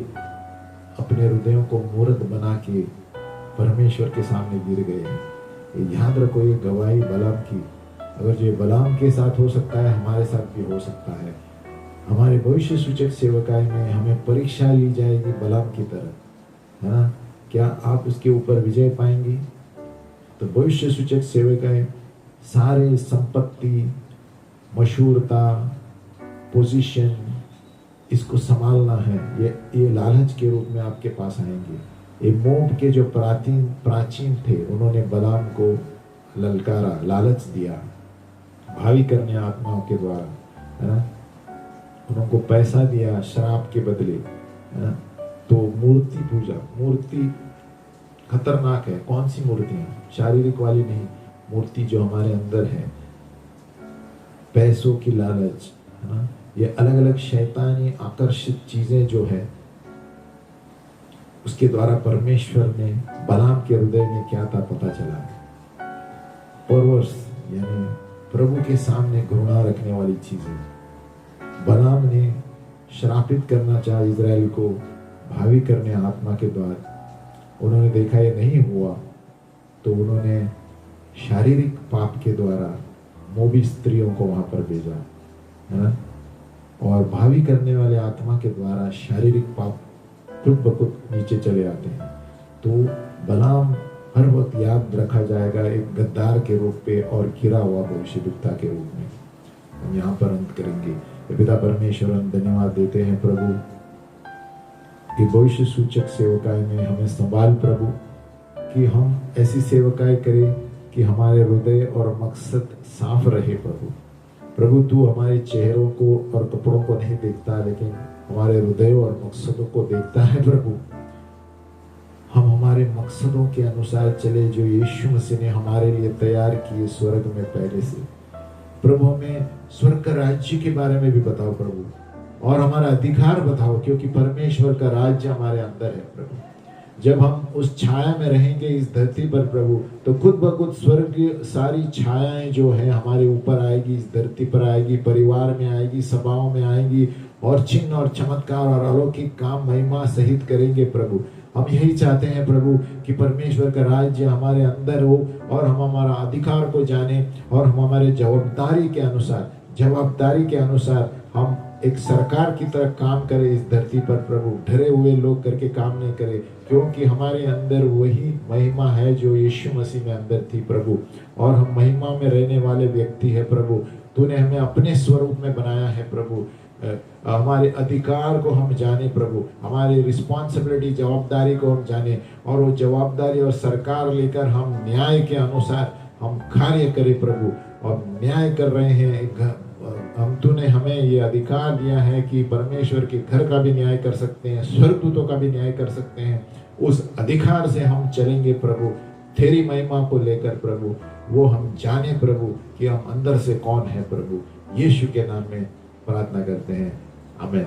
अपने हृदयों को मूर्त बना के परमेश्वर के सामने गिर गए हैं। याद रखो ये गवाही बलराम की, अगर जो बलराम के साथ हो सकता है हमारे साथ भी हो सकता है। हमारे भविष्य सूचक सेवकाई में हमें परीक्षा ली जाएगी बलराम की तरह, है ना। क्या आप उसके ऊपर विजय पाएंगे? तो भविष्य सूचक सेवकाएं सारे संपत्ति, मशहूरता, पोजीशन, इसको संभालना है। ये लालच के रूप में आपके पास आएंगे। ये मोब के जो प्राचीन थे, उन्होंने बलराम को ललकारा, लालच दिया, भावी करने आत्माओं के द्वारा, है ना, उनको पैसा दिया शराब के बदले, है ना। तो मूर्ति पूजा, मूर्ति खतरनाक है। कौन सी मूर्ति है? शारीरिक वाली नहीं, मूर्ति जो हमारे अंदर है, पैसों की लालच, है ना, ये अलग अलग शैतानी आकर्षित चीजें जो है, उसके द्वारा परमेश्वर ने बलाम के हृदय में क्या था पता चला। परवर्स यानी प्रभु के सामने घृणा रखने वाली चीजें। बलाम ने श्रापित करना चाहा इजराइल को भावी करने आत्मा के द्वारा। उन्होंने देखा ये नहीं हुआ तो उन्होंने शारीरिक पाप के द्वारा मोबी स्त्रियों को वहां पर भेजा, है ना। और भावी करने वाले आत्मा के द्वारा शारीरिक पाप खुद ब खुद नीचे चले आते हैं। तो बलाम हर वक्त याद रखा जाएगा एक गद्दार के रूप पे और गिरा हुआ भविष्यवक्ता के रूप में। हम यहाँ पर अंत करेंगे। पिता परमेश्वर, हम धन्यवाद देते हैं प्रभु कि भविष्य सूचक सेवकाई में हमें संभाल प्रभु, कि हम ऐसी सेवकाई करें कि हमारे हृदय और मकसद साफ रहे प्रभु। प्रभु तू हमारे चेहरों को और कपड़ों को नहीं देखता, लेकिन हमारे हृदय और मकसदों को देखता है प्रभु। हम हमारे मकसदों के अनुसार चले जो यीशु मसीह ने हमारे लिए तैयार किए स्वर्ग में पहले से। प्रभु हमें स्वर्ग का राज्य के बारे में भी बताओ प्रभु, और हमारा अधिकार बताओ, क्योंकि परमेश्वर का राज्य हमारे अंदर है प्रभु। जब हम उस छाया में रहेंगे इस धरती पर प्रभु, तो खुद ब खुद स्वर्ग की सारी छायाएं जो है हमारे ऊपर आएगी, इस धरती पर आएगी, परिवार में आएगी, सभाओं में आएगी, और चिन्ह और चमत्कार और अलौकिक काम महिमा सहित करेंगे प्रभु। हम यही चाहते हैं प्रभु कि परमेश्वर का राज्य हमारे अंदर हो, और हम हमारा अधिकार को जाने, और हम हमारे जवाबदारी के अनुसार हम एक सरकार की तरह काम करें इस धरती पर प्रभु। डरे हुए लोग करके काम नहीं करें, क्योंकि हमारे अंदर वही महिमा है जो यीशु मसीह में अंदर थी प्रभु, और हम महिमा में रहने वाले व्यक्ति है प्रभु। तूने हमें अपने स्वरूप में बनाया है प्रभु। हमारे अधिकार को हम जाने प्रभु, हमारी रिस्पॉन्सिबिलिटी, जवाबदारी को हम जाने, और वो जवाबदारी और सरकार लेकर हम न्याय के अनुसार हम कार्य करें प्रभु। और न्याय कर रहे हैं हम, तूने हमें ये अधिकार दिया है कि परमेश्वर के घर का भी न्याय कर सकते हैं, स्वर्गदूतों का भी न्याय कर सकते हैं। उस अधिकार से हम चलेंगे प्रभु, तेरी महिमा को लेकर प्रभु। वो हम जाने प्रभु कि हम अंदर से कौन है प्रभु। यीशु के नाम में प्रार्थना करते हैं, आमीन।